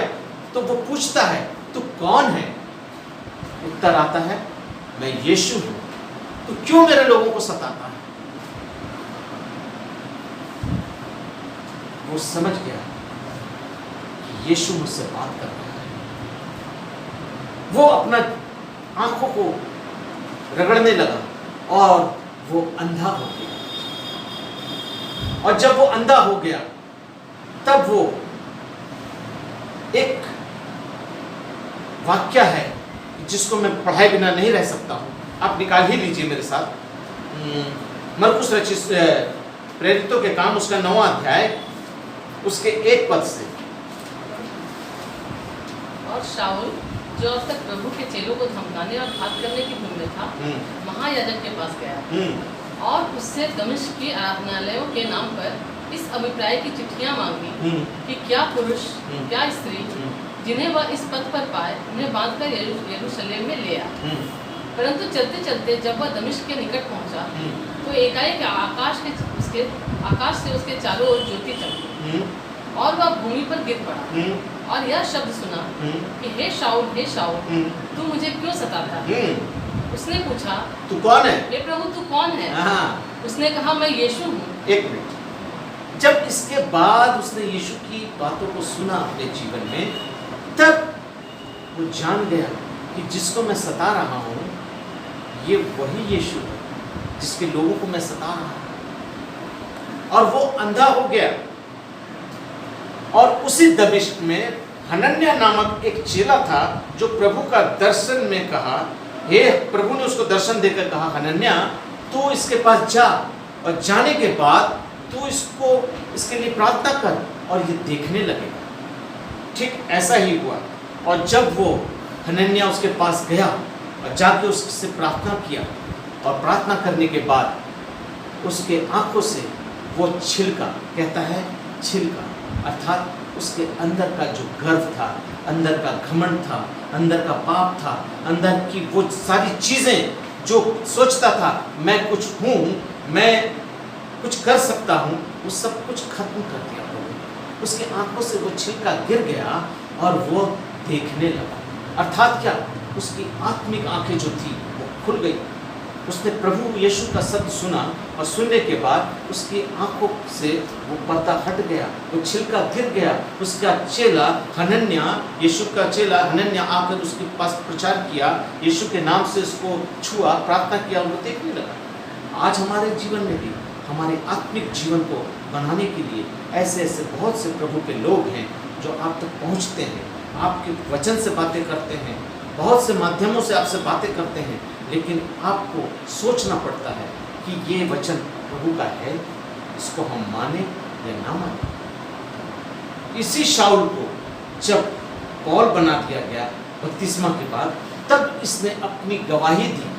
तो वो पूछता है, तू कौन है? उत्तर आता है, मैं यीशु हूं, तू क्यों मेरे लोगों को सताता है? वो समझ गया कि यीशु मुझसे बात कर रहा है। वो अपना आंखों को रगड़ने लगा और वो अंधा हो गया। और जब वो अंधा हो गया तब वो एक वाक्य है जिसको मैं पढ़ाए बिना नहीं रह सकता हूं, आप निकाल ही लीजिए मेरे साथ। मरकुस रचित प्रेरितों के काम उसका 9वां अध्याय उसके 1 पद से। और शाऊल जो अब तक प्रभु के चेलों को धमकाने और घात करने की धुन में था, महायाजक के पास गया और उससे दमिश्क की आराधनालयों के नाम पर इस अभिप्राय की चिट्ठियां मांगी कि क्या पुरुष क्या स्त्री जिन्हें वह इस पद पर पाए उन्हें बांधकर यरूशलेम में ले आ। परंतु चलते चलते जब वह दमिश्क के निकट पहुंचा तो एकाएक आकाश से उसके चारों ओर ज्योति चमकी और वह भूमि पर गिर पड़ा और यह शब्द सुना कि हे शाऊल तू मुझे क्यों सताता है? उसने पूछा, तू कौन है? हे प्रभु तू कौन है? उसने कहा, मैं यीशु हूँ। एक मिनट, जब इसके बाद उसने यीशु की बातों को सुना अपने जीवन में, तब वो जान गया कि जिसको मैं सता रहा हूँ ये वही यीशु है जिसके लोगों को मैं सता रहा हूँ। और वो अंधा हो गया। और उसी दमिश्क में हनन्याह नामक एक चेला था जो प्रभु का दर्शन में कहा, हे प्रभु ने उसको दर्शन देकर कहा, हनन्याह तू इसके पास जा और जाने के बाद तू इसके लिए प्रार्थना कर और ये देखने लगेगा। ठीक ऐसा ही हुआ। और जब वो हनन्याह उसके पास गया और जाके उससे प्रार्थना किया और प्रार्थना करने के बाद उसके आंखों से वो छिलका, कहता है छिलका, अर्थात उसके अंदर का जो गर्व था, अंदर का घमंड था, अंदर का पाप था, अंदर की वो सारी चीज़ें जो सोचता था मैं कुछ हूँ, मैं कुछ कर सकता हूँ, वो सब कुछ खत्म कर दिया प्रभु। उसके आंखों से वो छिलका गिर गया और वो देखने लगा। अर्थात क्या, उसकी आत्मिक आंखें जो थी वो खुल गई। उसने प्रभु यीशु का शब्द सुना और सुनने के बाद उसकी आंखों से वो पर्दा हट गया, वो छिलका गिर गया। उसका चेला हनन्याह, यीशु का चेला हनन्याह आकर उसके पास प्रचार किया, यीशु के नाम से उसको छुआ, प्रार्थना किया और वो देखने लगा। आज हमारे जीवन में भी हमारे आत्मिक जीवन को बनाने के लिए ऐसे ऐसे बहुत से प्रभु के लोग हैं जो आप तक पहुँचते हैं, आपके वचन से बातें करते हैं, बहुत से माध्यमों से आपसे बातें करते हैं, लेकिन आपको सोचना पड़ता है कि ये वचन प्रभु का है, इसको हम माने या ना माने। इसी शाऊल को जब पौल बना दिया गया बपतिस्मा के बाद, तब इसने अपनी गवाही दी।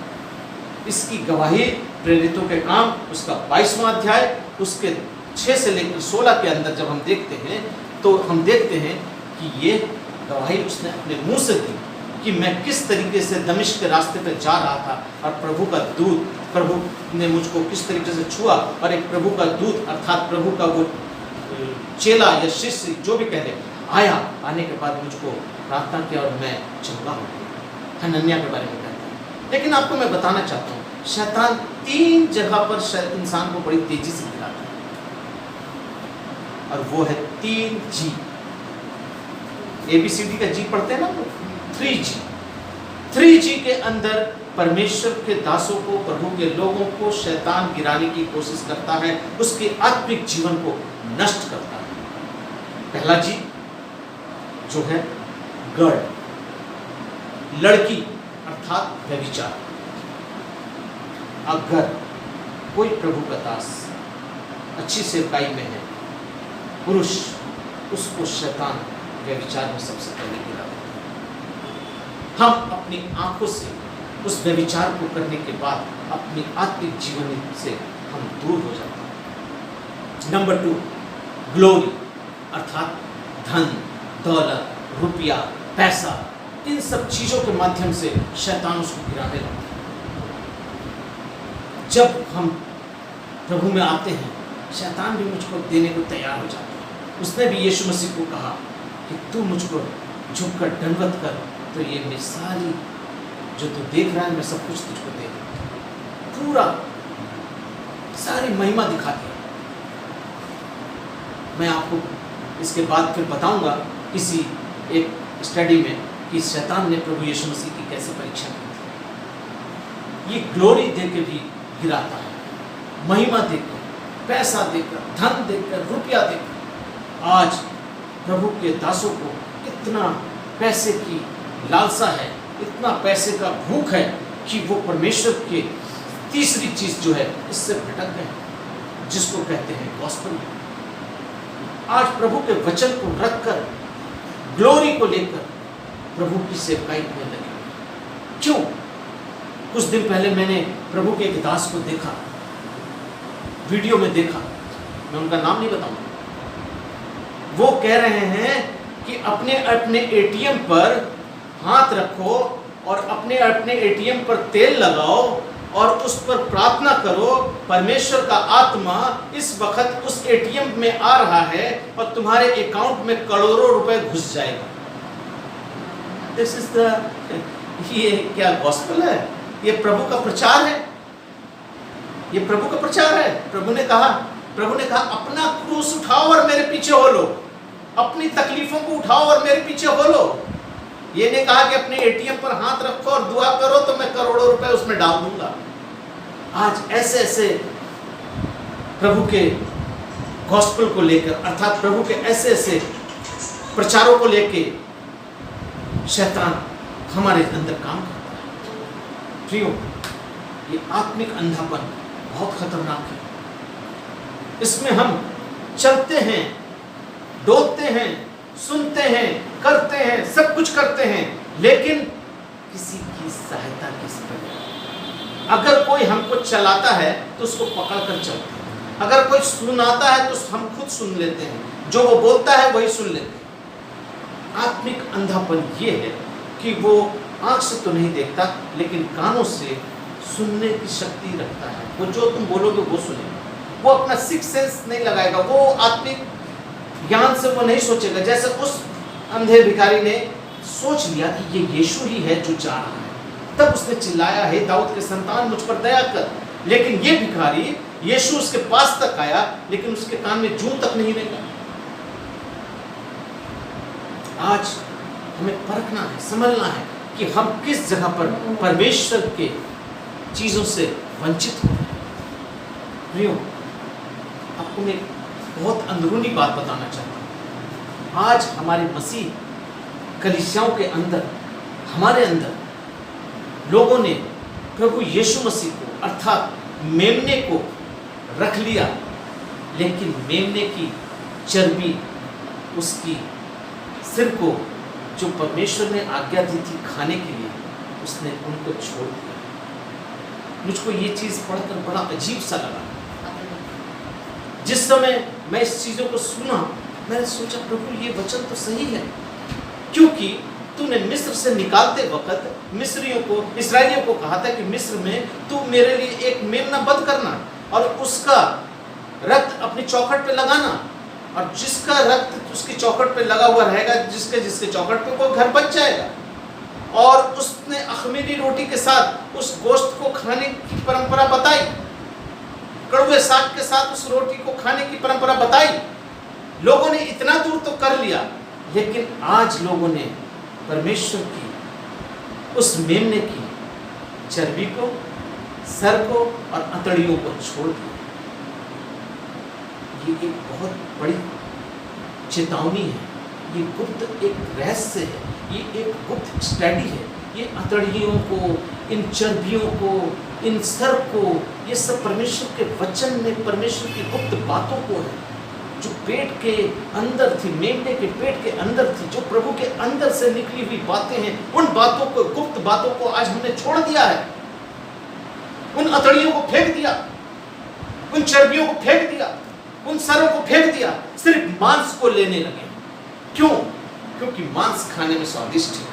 इसकी गवाही प्रेरितों के काम उसका 22वां अध्याय उसके 6 से लेकर 16 के अंदर जब हम देखते हैं तो हम देखते हैं कि ये गवाही उसने अपने मुंह से दी कि मैं किस तरीके से दमिश्क के रास्ते पर जा रहा था और प्रभु का दूत, प्रभु ने मुझको किस तरीके से छुआ और एक प्रभु का दूत अर्थात प्रभु का वो चेला या शिष्य जो भी कह रहे आया, आने के बाद मुझको प्रार्थना किया और मैं चंगा हो गया। हनन्याह के बारे में कहता है। लेकिन आपको मैं बताना चाहता हूँ, शैतान 3 जगह पर इंसान को बड़ी तेजी से गिराता है, और वो है 3G। ABCD का G पढ़ते हैं ना, 3G। 3G के अंदर परमेश्वर के दासों को, प्रभु के लोगों को शैतान गिराने की कोशिश करता है, उसके आत्मिक जीवन को नष्ट करता है। पहला जी जो है गर्ड, लड़की अर्थात व्यभिचार। अगर कोई प्रभु का दास अच्छी सेवकाई में है, पुरुष, उसको शैतान व्यभिचार में सबसे पहले गिरा देता है। हम अपनी आंखों से उस व्यभिचार को करने के बाद अपनी आत्मिक जीवन से हम दूर हो जाते हैं। नंबर 2 ग्लोरी अर्थात धन, दौलत, रुपया, पैसा, इन सब चीजों के माध्यम से शैतान उसको गिराने लगता है। जब हम प्रभु में आते हैं, शैतान भी मुझको देने को तैयार हो जाता है। उसने भी यीशु मसीह को कहा कि तू मुझको झुककर दंडवत कर, तो ये मेरी सारी जो तू देख रहा है, मैं सब कुछ तुझको दे दूंगा, पूरा सारी महिमा दिखा दिया। मैं आपको इसके बाद फिर बताऊंगा किसी एक स्टडी में कि शैतान ने प्रभु यीशु मसीह की कैसे परीक्षा की थी। ये ग्लोरी देकर भी गिराता है, महिमा देकर, पैसा देकर, धन देकर, रुपया देकर। आज प्रभु के दासों को इतना पैसे की लालसा है, इतना पैसे का भूख है कि वो परमेश्वर के तीसरी चीज जो है इससे भटक गए, जिसको कहते हैं गॉस्पेल। आज प्रभु के वचन को रखकर, ग्लोरी को लेकर प्रभु की सेवकाई में लगे। क्यों? कुछ दिन पहले मैंने प्रभु के एक दास को देखा, वीडियो में देखा, मैं उनका नाम नहीं बताऊंगा। वो कह रहे हैं कि अपने अपने एटीएम पर हाथ रखो और अपने अपने एटीएम पर तेल लगाओ और उस पर प्रार्थना करो, परमेश्वर का आत्मा इस वक्त उस एटीएम में आ रहा है और तुम्हारे अकाउंट में करोड़ों रुपए घुस जाएगा। दिस इज द, ये क्या गॉस्पेल है? ये प्रभु का प्रचार है, ये प्रभु का प्रचार है। प्रभु ने कहा अपना क्रूस उठाओ और मेरे पीछे हो लो, अपनी तकलीफों को उठाओ और मेरे पीछे हो लो। ये नहीं कहा कि अपने एटीएम पर हाथ रखो और दुआ करो तो मैं करोड़ों रुपए उसमें डाल दूंगा। आज ऐसे ऐसे प्रभु के गॉस्पेल को लेकर, अर्थात प्रभु के ऐसे ऐसे प्रचारों को लेके शैतान हमारे अंदर काम करता है। प्रियो, ये आत्मिक अंधापन बहुत खतरनाक है। इसमें हम चलते हैं, डोलते हैं, सुनते हैं, करते हैं, सब कुछ करते हैं, लेकिन किसी की सहायता किसी पर नहीं। अगर कोई हमको चलाता है तो उसको पकड़ कर चलते हैं, अगर कोई सुनाता है तो हम खुद सुन लेते हैं, जो वो बोलता है वही सुन लेते हैं। आत्मिक अंधापन ये है कि वो आंख से तो नहीं देखता, लेकिन कानों से सुनने की शक्ति रखता है। वो जो तुम बोलोगे वो सुनेगा, वो अपना सिक्स सेंस नहीं लगाएगा, वो आत्मिक ज्ञान से वो नहीं सोचेगा। जैसे उस अंधे भिखारी ने सोच लिया कि ये यीशु ही है जो जा रहा है, तब उसने चिल्लाया, हे दाऊद के संतान मुझ पर दया कर। लेकिन ये भिखारी, यीशु उसके पास तक आया, लेकिन उसके कान में जूं तक नहीं लगा। आज हमें परखना है, समझना है कि हम किस जगह पर परमेश्वर के चीजों से वंचित हो रहे हैं। प्रियो, आपको मैं बहुत अंदरूनी बात बताना चाहता हूँ। आज हमारे मसीह कलीसियाओं के अंदर, हमारे अंदर लोगों ने प्रभु यीशु मसीह को अर्थात मेमने को रख लिया, लेकिन मेमने की चर्बी, उसकी सिर को जो परमेश्वर ने आज्ञा दी थी खाने के लिए, उसने उनको छोड़ दिया। मुझको ये चीज़ पढ़कर बड़ा अजीब सा लगा। जिस समय मैं इस चीज़ों को सुना, मैंने सोचा प्रभु ये वचन तो सही है, क्योंकि तूने मिस्र से निकालते वक्त मिस्रियों को, इस्राएलियों को कहा था कि मिस्र में तू मेरे लिए एक मेमना बध करना और उसका रक्त अपनी चौखट पे लगाना और जिसका रक्त उसकी चौखट पे लगा हुआ रहेगा, जिसके जिसके चौखट पे, वो घर बच जाएगा। और उसने अख़मीरी रोटी के साथ उस गोश्त को खाने की परंपरा बताई, कड़वे साग के साथ उस रोटी को खाने की परंपरा बताई। लोगों ने इतना दूर तो कर लिया, लेकिन आज लोगों ने परमेश्वर की उस मेमने की चर्बी को, सर को और अतड़ियों को छोड़ दिया। ये एक बहुत बड़ी चेतावनी है, ये गुप्त एक रहस्य है, ये एक गुप्त स्टडी है। ये अतड़ियों को, इन चर्बियों को, इन सर को, ये सब परमेश्वर के वचन में परमेश्वर की गुप्त बातों को है, जो पेट के अंदर थी, मेमने के पेट के अंदर थी, जो प्रभु के अंदर से निकली हुई बातें हैं। उन बातों को, गुप्त बातों को आज हमने छोड़ दिया है, उन अतड़ियों को फेंक दिया, उन चर्बियों को फेंक दिया, उन सरों को फेंक दिया, सिर्फ मांस को लेने लगे। क्यों? क्योंकि मांस खाने में स्वादिष्ट है।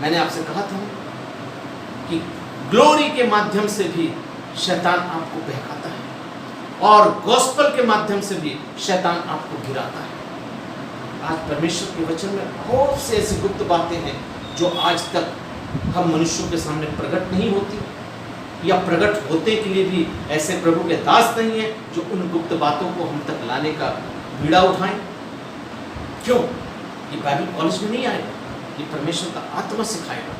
मैंने आपसे कहा था कि ग्लोरी के माध्यम से भी शैतान आपको बहकाता है और गॉस्पेल के माध्यम से भी शैतान आपको गिराता है। आज परमेश्वर के वचन में बहुत से ऐसी गुप्त बातें हैं जो आज तक हम मनुष्यों के सामने प्रकट नहीं होती, या प्रकट होते के लिए भी ऐसे प्रभु के दास नहीं है जो उन गुप्त बातों को हम तक लाने का बीड़ा उठाएं। क्यों? ये बाइबल कॉलेज में नहीं आएगा, ये परमेश्वर का आत्मा सिखाएगा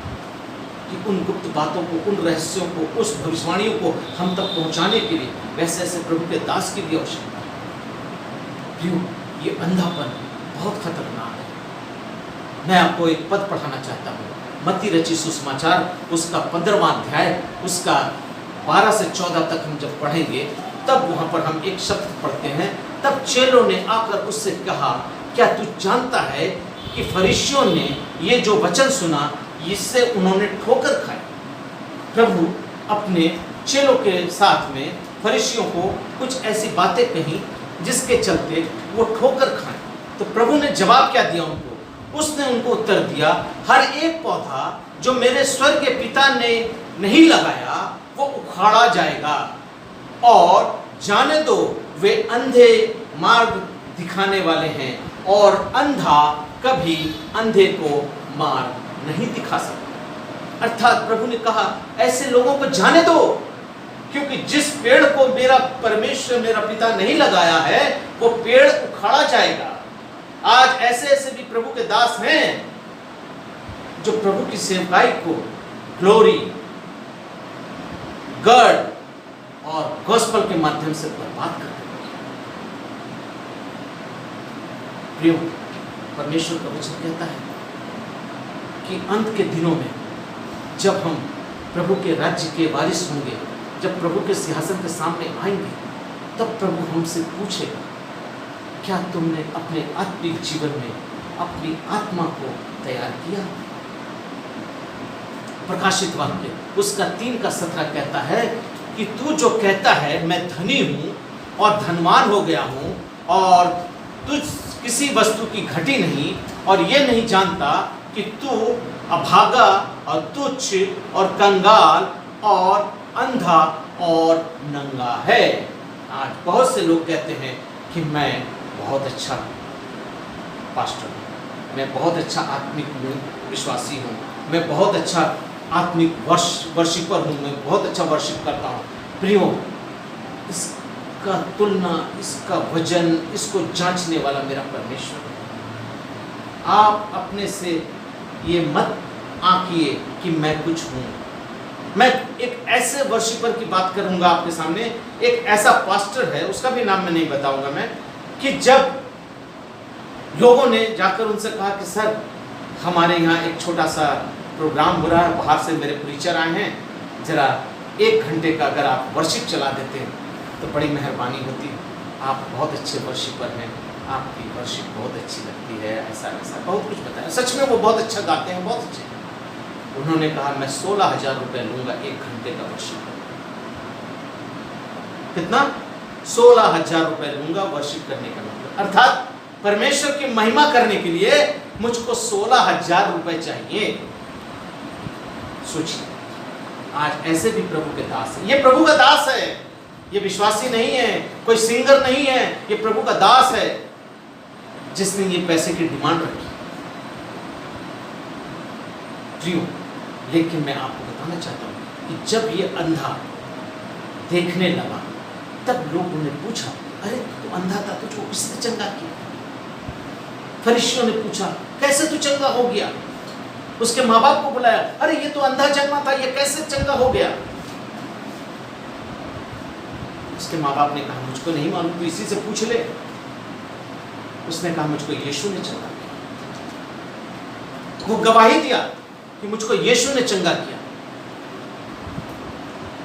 कि उन गुप्त बातों को, उन रहस्यों को, उस भविष्यवाणियों को हम तक पहुंचाने के लिए वैसे ऐसे प्रभु के दास की भी आवश्यकता है। क्यों? ये अंधापन बहुत खतरनाक है। मैं आपको एक पद पढ़ाना चाहता हूँ, मत्ती रचित सुसमाचार उसका 15वां अध्याय, उसका 12 से 14 तक हम जब पढ़ेंगे तब वहाँ पर हम एक शब्द पढ़ते हैं। तब चेलों ने आकर उससे कहा, क्या तू जानता है कि फरीसियों ने ये जो वचन सुना, इससे उन्होंने ठोकर खाई। प्रभु अपने चेलों के साथ में फरीसियों को कुछ ऐसी बातें कही जिसके चलते वो ठोकर खाएं। तो प्रभु ने जवाब क्या दिया उनको? उसने उनको उत्तर दिया, हर एक पौधा जो मेरे स्वर्गीय पिता ने नहीं लगाया वो उखाड़ा जाएगा। और जाने दो, वे अंधे मार्ग दिखाने वाले हैं और अंधा कभी अंधे को मार्ग नहीं दिखा सकता। अर्थात प्रभु ने कहा, ऐसे लोगों को जाने दो, क्योंकि जिस पेड़ को मेरा परमेश्वर, मेरा पिता नहीं लगाया है, वो पेड़ उखाड़ा जाएगा। आज ऐसे ऐसे भी प्रभु के दास हैं जो प्रभु की सेवकाई को ग्लोरी, गॉड और गॉस्पेल के माध्यम से बर्बाद कर देते हैं। प्रियो, परमेश्वर का वचन कहता है कि अंत के दिनों में जब हम प्रभु के राज्य के वारिस होंगे, जब प्रभु के सिंहासन के सामने आएंगे, तब प्रभु हमसे पूछेगा, क्या तुमने अपने आत्मिक जीवन में अपनी आत्मा को तैयार किया? प्रकाशित वाक्य उसका 3:17 कहता है कि तू जो कहता है मैं धनी हूँ और धनवान हो गया हूँ और तुझ किसी वस्तु की घटी नहीं, और ये नहीं जानता कि तू अभागा और तुच्छ और कंगाल और अंधा और नंगा है। आज बहुत से लोग कहते हैं कि मैं बहुत अच्छा पास्टर हूँ, मैं बहुत अच्छा आत्मिक विश्वासी हूँ, मैं बहुत अच्छा आत्मिक वर्शिपर हूँ, मैं बहुत अच्छा वर्शिप करता हूँ। प्रियो, इसका तुलना, इसका वजन, इसको जांचने वाला मेरा परमेश्वर है। आप अपने से ये मत आंकिए कि मैं कुछ हूँ। मैं एक ऐसे वर्शिपर की बात करूंगा आपके सामने, एक ऐसा पास्टर है, उसका भी नाम मैं नहीं बताऊंगा मैं, कि जब लोगों ने जाकर उनसे कहा कि सर हमारे यहाँ एक छोटा सा प्रोग्राम हो रहा है, बाहर से मेरे प्रीचर आए हैं, ज़रा 1 घंटे का अगर आप वर्शिप चला देते तो बड़ी मेहरबानी होती। आप बहुत अच्छे वर्शिपर हैं, आपकी वर्शिप बहुत अच्छी लगती है, ऐसा ऐसा बहुत कुछ बताया। सच में वो बहुत अच्छा गाते हैं, बहुत अच्छे। उन्होंने कहा मैं 16,000 रुपये लूँगा 1 घंटे का वर्शिप। कितना? 16,000 रुपये लूँगा वर्शिप करने का मतलब, अर्थात परमेश्वर की महिमा करने के लिए मुझको 16,000 रुपये चाहिए। सोचिए, आज ऐसे भी प्रभु के दास हैं। ये प्रभु का दास है, ये विश्वासी नहीं है, कोई सिंगर नहीं है, ये प्रभु का दास है। जिसने ये पैसे की डिमांड रखी। प्रियो, लेकिन मैं आपको बताना चाहता हूँ कि जब ये अंधा देखने लगा तब लोगों ने पूछा, अरे तू अंधा था, तुझको किसने चंगा किया? फरीसियों ने पूछा, कैसे तू चंगा हो गया? उसके माँ बाप को बुलाया, अरे ये तो अंधा जन्मा था, ये कैसे चंगा हो गया? उसके माँ बाप ने कहा, मुझको नहीं मालूम, तू इसी से पूछ ले। उसने कहा, मुझको यीशु ने चंगा किया। वो गवाही दिया कि मुझको यीशु ने चंगा किया।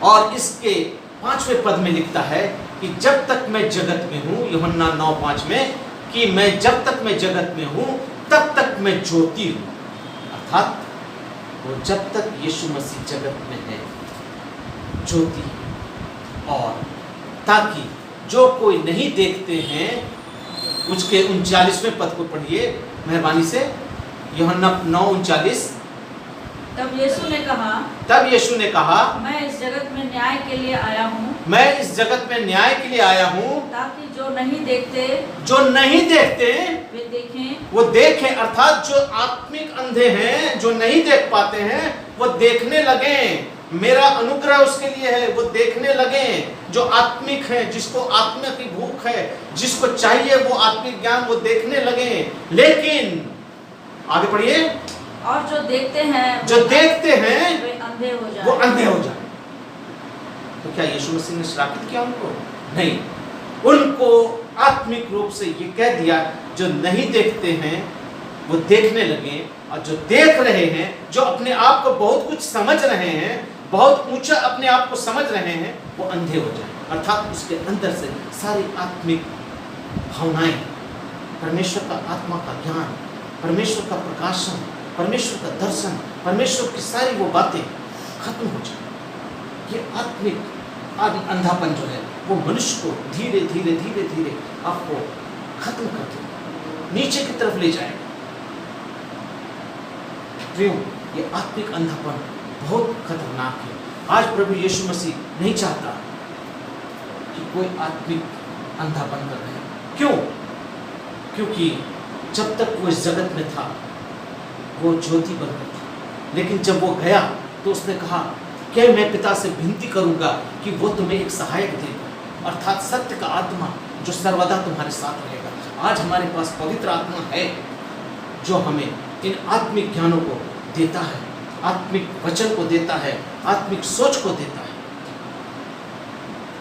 और इसके 5वें पद में लिखता है कि जब तक मैं जगत में हूं, यूहन्ना 9:5 में, कि मैं जब तक मैं जगत में हूं तब तक मैं ज्योति हूं। अर्थात वो जब तक यीशु मसीह जगत में है ज्योति, और ताकि जो कोई नहीं देखते हैं, उसके 39वें पद को पढ़िए मेहरबानी से, यूहन्ना 9:39। तब यीशु ने कहा, मैं इस जगत में न्याय के लिए आया हूँ, मैं इस जगत में न्याय के लिए आया हूँ, ताकि जो नहीं देखते वे देखें, वो देखें। अर्थात जो आत्मिक अंधे हैं, जो नहीं देख पाते हैं, वो देखने लगे। मेरा अनुग्रह उसके लिए है, वो देखने लगे। जो आत्मिक है, जिसको आत्मा की भूख है, जिसको चाहिए वो आत्मिक ज्ञान, वो देखने लगे। लेकिन आगे पढ़िए, और जो देखते हैं वे अंधे हो जाए। वो अंधे हो जाए। तो क्या यीशु मसीह ने श्रापित किया उनको? नहीं, उनको आत्मिक रूप से ये कह दिया, जो नहीं देखते हैं वो देखने लगे, और जो देख रहे हैं, जो अपने आप को बहुत कुछ समझ रहे हैं, बहुत ऊंचा अपने आप को समझ रहे हैं, वो अंधे हो जाए। अर्थात उसके अंदर से सारी आत्मिक भावनाएं, परमेश्वर का आत्मा का ज्ञान, परमेश्वर का प्रकाशन, परमेश्वर का दर्शन, परमेश्वर की सारी वो बातें खत्म हो जाए। ये आत्मिक अंधापन जो है, वो मनुष्य को धीरे धीरे धीरे धीरे आपको खत्म करके नीचे की तरफ ले जाएगा। प्रियो, ये आत्मिक अंधापन बहुत खतरनाक है। आज प्रभु यीशु मसीह नहीं चाहता कि कोई आत्मिक अंधापन कर रहे। क्यों? क्योंकि जब तक वो इस जगत में था वो ज्योति बनकर था, लेकिन जब वो गया तो उसने कहा कि मैं पिता से विनती करूंगा कि वो तुम्हें एक सहायक देगा, अर्थात सत्य का आत्मा जो सर्वदा तुम्हारे साथ रहेगा। आज हमारे पास पवित्र आत्मा है जो हमें इन आत्मिक ज्ञानों को देता है, आत्मिक वचन को देता है, आत्मिक सोच को देता है।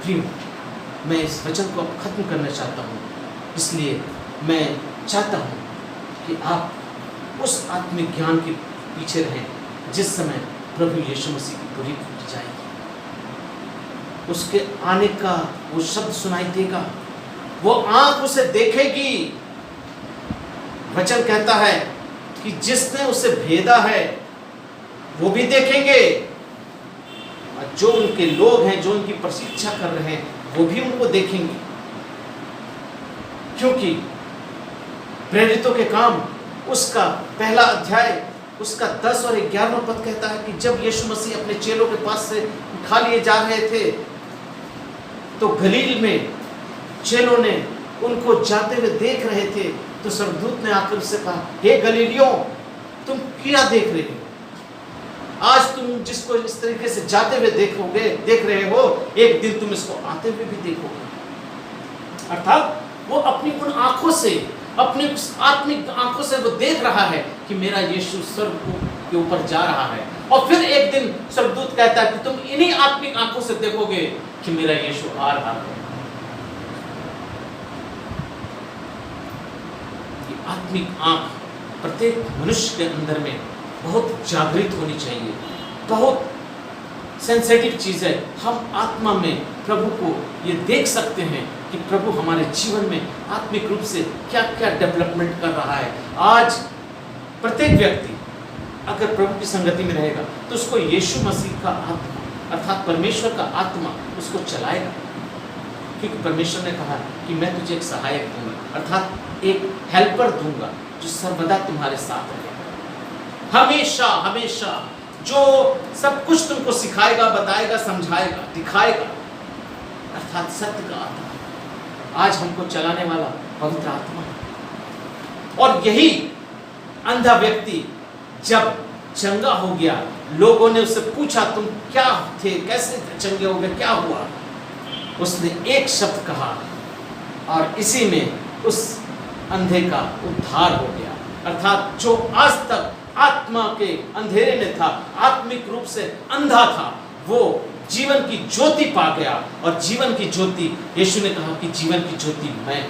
प्रिय, मैं इस वचन को अब खत्म करना चाहता हूँ, इसलिए मैं चाहता हूँ कि आप उस आत्मिक ज्ञान के पीछे रहें जिस समय प्रभु यीशु मसीह की पूरी टूट जाएगी, उसके आने का वो शब्द सुनाई देगा, वो आंख उसे देखेगी। वचन कहता है कि जिसने उसे भेदा है वो भी देखेंगे, और जो उनके लोग हैं, जो उनकी प्रतीक्षा कर रहे हैं, वो भी उनको देखेंगे। क्योंकि प्रेरितों के काम उसका पहला अध्याय उसका 10 और 11वां पद कहता है कि जब यीशु मसीह अपने चेलों के पास से उठा लिए जा रहे थे तो गलील में चेलों ने उनको जाते हुए देख रहे थे, तो स्वर्गदूत ने आकर उससे कहा, हे गलीलियों, तुम क्या देख रहे हो? आज तुम जिसको इस तरीके से जाते हुए देख रहे हो, एक दिन तुम इसको आते हुए भी देखोगे। अर्थात वो अपनी उन आंखों से, अपनी आत्मिक आंखों से वो देख रहा है कि मेरा यीशु स्वर्ग के ऊपर जा रहा है, और फिर एक दिन स्वर्गदूत कहता है कि तुम इन्हीं आत्मिक आंखों से देखोगे कि मेरा यीशु आ रहा है। ये आत्मिक आंख प्रत्येक मनुष्य के अंदर में बहुत जागृत होनी चाहिए, बहुत सेंसिटिव चीज़ है। हम आत्मा में प्रभु को ये देख सकते हैं कि प्रभु हमारे जीवन में आत्मिक रूप से क्या क्या डेवलपमेंट कर रहा है। आज प्रत्येक व्यक्ति अगर प्रभु की संगति में रहेगा तो उसको यीशु मसीह का आत्मा, अर्थात परमेश्वर का आत्मा उसको चलाएगा, क्योंकि परमेश्वर ने कहा कि मैं तुझे एक सहायक दूंगा, अर्थात एक हेल्पर दूंगा जो सर्वदा तुम्हारे साथ रहेगा, हमेशा हमेशा, जो सब कुछ तुमको सिखाएगा, बताएगा, समझाएगा, दिखाएगा, अर्थात सत्य का आत्मा। आज हमको चलाने वाला पवित्र आत्मा है। और यही अंधा व्यक्ति जब चंगा हो गया, लोगों ने उससे पूछा तुम क्या थे, कैसे चंगे हो गए, क्या हुआ? उसने एक शब्द कहा और इसी में उस अंधे का उद्धार हो गया। अर्थात जो आज तक आत्मा के अंधेरे में था, आत्मिक रूप से अंधा था, वो जीवन की ज्योति पा गया। और जीवन की ज्योति, यीशु ने कहा कि जीवन की ज्योति मैं,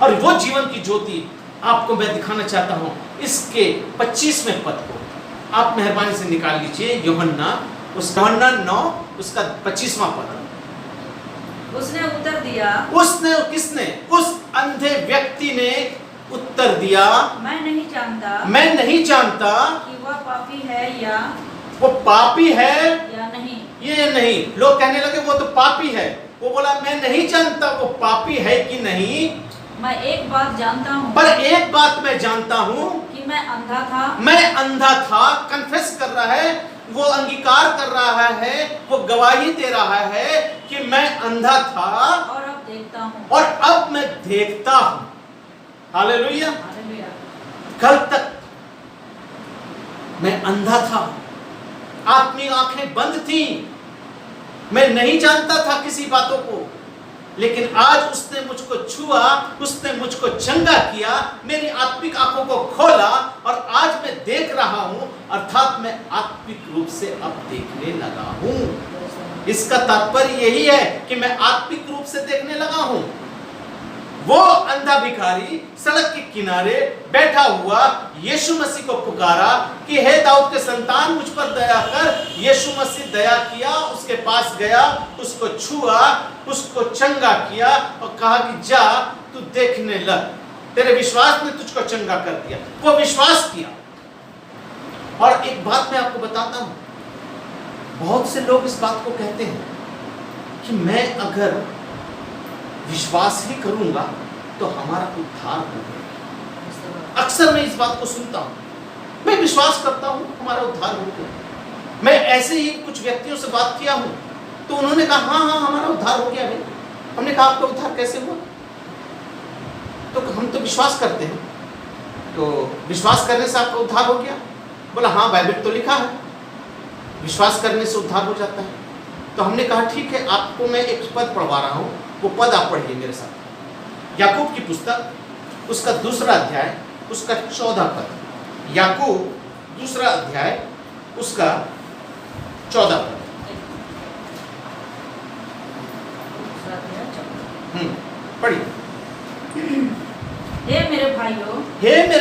और वो जीवन की ज्योति आपको मैं दिखाना चाहता हूं। इसके 25वें पद को आप मेहरबानी से निकाल लीजिए, यूहन्ना 9 उसका 25वां पद। उसने उत्तर दिया, उसने, किसने? उस अंधे व्यक्ति ने उत्तर दिया, मैं नहीं जानता कि वह पापी है या वो पापी है नहीं। ये नहीं। लोग कहने लगे वो तो पापी है। वो बोला मैं नहीं जानता वो पापी है कि नहीं, मैं एक बात जानता हूँ, पर एक बात मैं जानता हूँ कि मैं अंधा था। कन्फेस कर रहा है, वो अंगीकार कर रहा है, वो गवाही दे रहा है कि मैं अंधा था और अब देखता हूँ, और अब मैं देखता हूँ। हालेलुया। हालेलुया। कल तक मैं अंधा था, आत्मिक आंखें बंद थी, मैं नहीं जानता था किसी बातों को, लेकिन आज उसने मुझको छुआ, उसने मुझको चंगा किया, मेरी आत्मिक आंखों को खोला और आज मैं देख रहा हूं। अर्थात मैं आत्मिक रूप से अब देखने लगा हूं। इसका तात्पर्य यही है कि मैं आत्मिक रूप से देखने लगा हूं। वो अंधा भिखारी सड़क के किनारे बैठा हुआ यीशु मसीह को पुकारा कि हे दाऊद के संतान मुझ पर दया कर। यीशु मसीह दया किया, उसके पास गया, उसको छुआ, उसको चंगा किया और कहा कि जा तू देखने लग, तेरे विश्वास ने तुझको चंगा कर दिया। वो विश्वास किया। और एक बात मैं आपको बताता हूं, बहुत से लोग इस बात को कहते हैं कि मैं अगर विश्वास ही करूंगा तो हमारा उद्धार होगा। अक्सर मैं इस बात को सुनता हूं, मैं विश्वास करता हूं हमारा उद्धार होगा। मैं ऐसे ही कुछ व्यक्तियों से बात किया हूं तो उन्होंने कहा हाँ हमारा उद्धार हो गया भाई। हमने कहा आपका उद्धार कैसे हुआ? तो हम तो विश्वास करते हैं, तो विश्वास करने से आपका उद्धार हो गया? बोला हाँ बाइबल तो लिखा है विश्वास करने से उद्धार हो जाता है। तो हमने कहा ठीक है, आपको मैं एक पद पढ़वा रहा हूं, वो पद आप पढ़िए मेरे साथ। याकूब की पुस्तक उसका 2 अध्याय उसका 14 पद। याकूब 2 अध्याय उसका 14 पद। पढ़िए। हे मेरे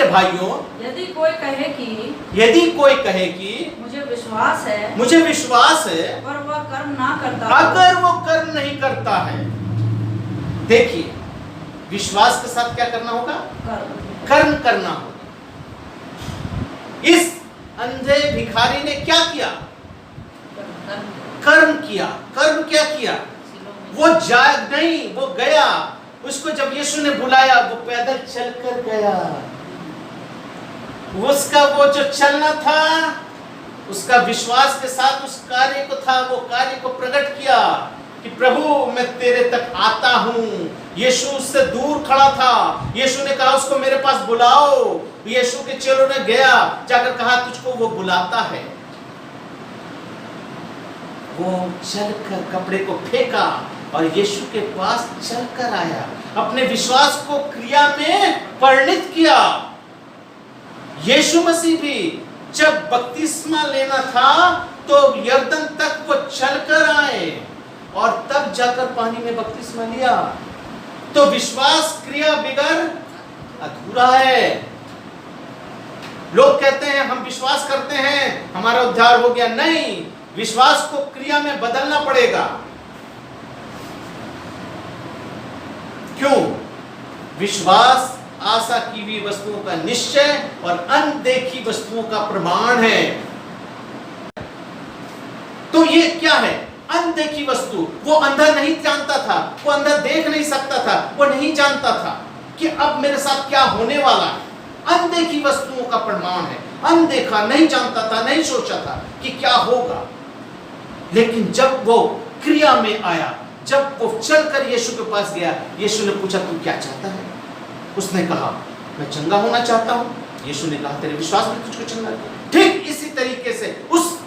भाइयों, यदि कोई कहे कि मुझे विश्वास है पर वह कर्म ना करता, अगर वो कर्म नहीं करता है, देखिए विश्वास के साथ क्या करना होगा? कर्म करना होगा। इस अंधे भिखारी ने क्या किया? कर्म किया। कर्म क्या किया? वो नहीं, वो गया। उसको जब यीशु ने बुलाया वो पैदल चलकर गया। उसका वो जो चलना था, उसका विश्वास के साथ उस कार्य को था, वो कार्य को प्रकट किया कि प्रभु मैं तेरे तक आता हूं। यीशु उससे दूर खड़ा था। यीशु ने कहा उसको मेरे पास बुलाओ। यीशु के चेलों ने गया, जाकर कहा तुझको वो बुलाता है। वो चलकर कपड़े को फेंका और यीशु के पास चलकर आया, अपने विश्वास को क्रिया में परिणित किया। यीशु मसीह भी जब बपतिस्मा लेना था तो यरदन तक वो चलकर आए और तब जाकर पानी में बपतिस्मा लिया। तो विश्वास क्रिया बिगर अधूरा है। लोग कहते हैं हम विश्वास करते हैं हमारा उद्धार हो गया। नहीं, विश्वास को क्रिया में बदलना पड़ेगा। क्यों? विश्वास आशा की हुई वस्तुओं का निश्चय और अनदेखी वस्तुओं का प्रमाण है। तो ये क्या है? अनदेखी वस्तु। वो अंधा नहीं जानता था, वो अंधा देख नहीं सकता था, वो नहीं जानता था कि अब मेरे साथ क्या होने वाला है। अनदेखी वस्तुओं का प्रमाण है। अनदेखा, नहीं जानता था, नहीं सोचा था कि क्या होगा। लेकिन जब वो क्रिया में आया, जब वो चलकर यीशु के पास गया, यीशु ने पूछा तू क्या चाहता है? उसने कहा मैं चंगा होना चाहता हूँ। यीशु ने कहा तेरे विश्वास में तुझको चंगा किया। ठीक इसी तरीके से उस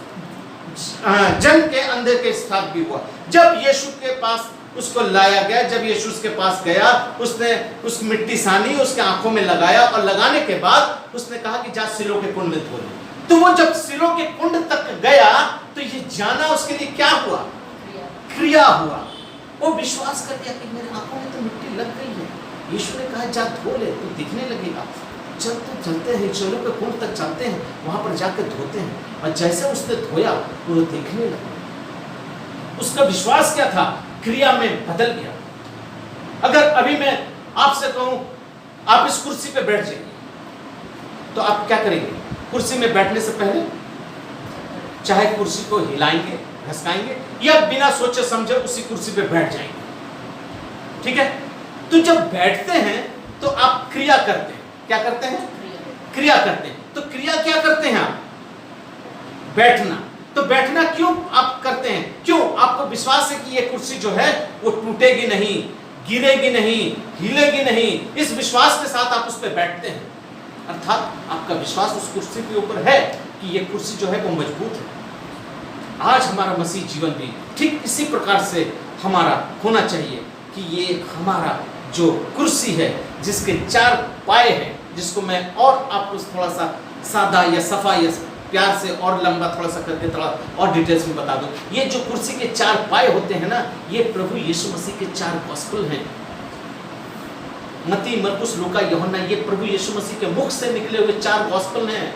जन के अंधे के साथ भी हुआ। जब यीशु के पास उसको लाया गया, जब यीशु उसके पास गया, उसने उस मिट्टी सानी उसके आंखों में लगाया और लगाने के बाद उसने कहा कि जा सिलो के कुंड में धो ले। तो वो जब सिलो के कुंड तक गया तो ये जाना उसके लिए क्या हुआ? क्रिया हुआ। वो विश्वास कर दिया कि मेरे आंखों में तो मिट्टी लग गई है। यीशु ने कहा जा धो ले, तो दिखने लगेगा। जब तो चलते हैं, सिलो के कुंड तक चलते हैं, वहां पर जाकर धोते हैं, और जैसे उसने धोया वो देखने लगा। उसका विश्वास क्या था? क्रिया में बदल गया। अगर अभी मैं आपसे कहूं आप इस कुर्सी पे बैठ जाइए, तो आप क्या करेंगे? कुर्सी में बैठने से पहले चाहे कुर्सी को हिलाएंगे, घसकाएंगे, या बिना सोचे समझे उसी कुर्सी पे बैठ जाएंगे। ठीक है? तो जब बैठते हैं तो आप क्रिया करते हैं। क्या करते हैं? क्रिया करते हैं। तो क्रिया क्या करते हैं आप? बैठना। तो बैठना क्यों आप करते हैं? क्यों? आपको विश्वास है कि ये कुर्सी जो है वो टूटेगी नहीं, गिरेगी नहीं, हिलेगी नहीं। इस विश्वास के साथ आप उस पर बैठते हैं। अर्थात आपका विश्वास उस कुर्सी के ऊपर है कि ये कुर्सी जो है वो मजबूत है। आज हमारा मसीह जीवन भी ठीक इसी प्रकार से हमारा होना चाहिए कि ये हमारा जो कुर्सी है जिसके 4 पाए हैं, जिसको मैं और आपको थोड़ा सा सादा या सफा या प्यार से और लंबा थोड़ा सा करके थोड़ा और डिटेल्स में बता दूं। ये जो कुर्सी के 4 पाए होते हैं ना, ये प्रभु यीशु मसीह के 4 गॉस्पेल हैं। मत्ती, मरकुस, लूका, यूहन्ना, ये प्रभु यीशु मसीह के मुख से निकले हुए 4 गॉस्पेल हैं।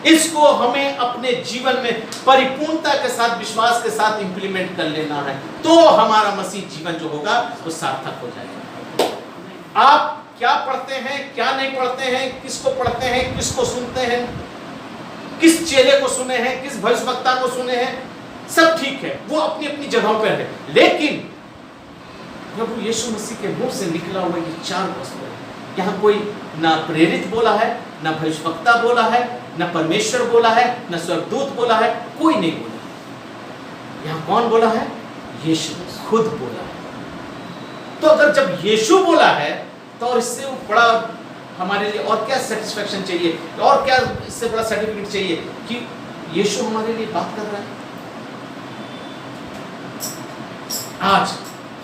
इसको हमें अपने जीवन में परिपूर्णता के साथ, विश्वास के साथ इंप्लीमेंट कर लेना है, तो हमारा मसीह जीवन जो होगा वो सार्थक हो जाएगा। आप क्या पढ़ते हैं, क्या नहीं पढ़ते हैं, किसको पढ़ते हैं, किसको सुनते हैं, किस चेले को सुने हैं, किस भविष्यवक्ता को सुने हैं, सब ठीक है, वो अपनी अपनी जगहों पर है। लेकिन प्रभु यीशु मसीह के मुंह से निकला हुआ ये 4 गॉस्पेल, यहाँ कोई ना प्रेरित बोला है, ना भविष्यवक्ता बोला है, ना परमेश्वर बोला है, ना स्वर्गदूत बोला है, कोई नहीं बोला। यहाँ कौन बोला है? यीशु खुद बोला है। तो अगर जब यीशु बोला है तो और इससे बड़ा हमारे लिए और क्या सेटिस्फेक्शन चाहिए, और क्या इससे बड़ा सर्टिफिकेट चाहिए कि यीशु हमारे लिए बात कर रहा है। आज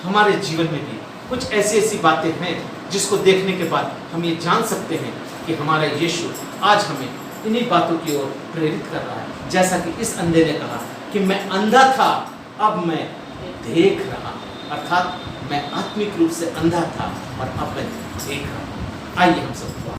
हमारे जीवन में भी कुछ ऐसी बातें हैं जिसको देखने के बाद हम ये जान सकते हैं कि हमारा यीशु आज हमें इन्हीं बातों की ओर प्रेरित कर रहा है। जैसा कि इस अंधे ने कहा कि मैं अंधा था, अब मैं देख रहा हूं। अर्थात मैं आत्मिक रूप से अंधा था और अब मैं देख रहा हूं। आइए हम सब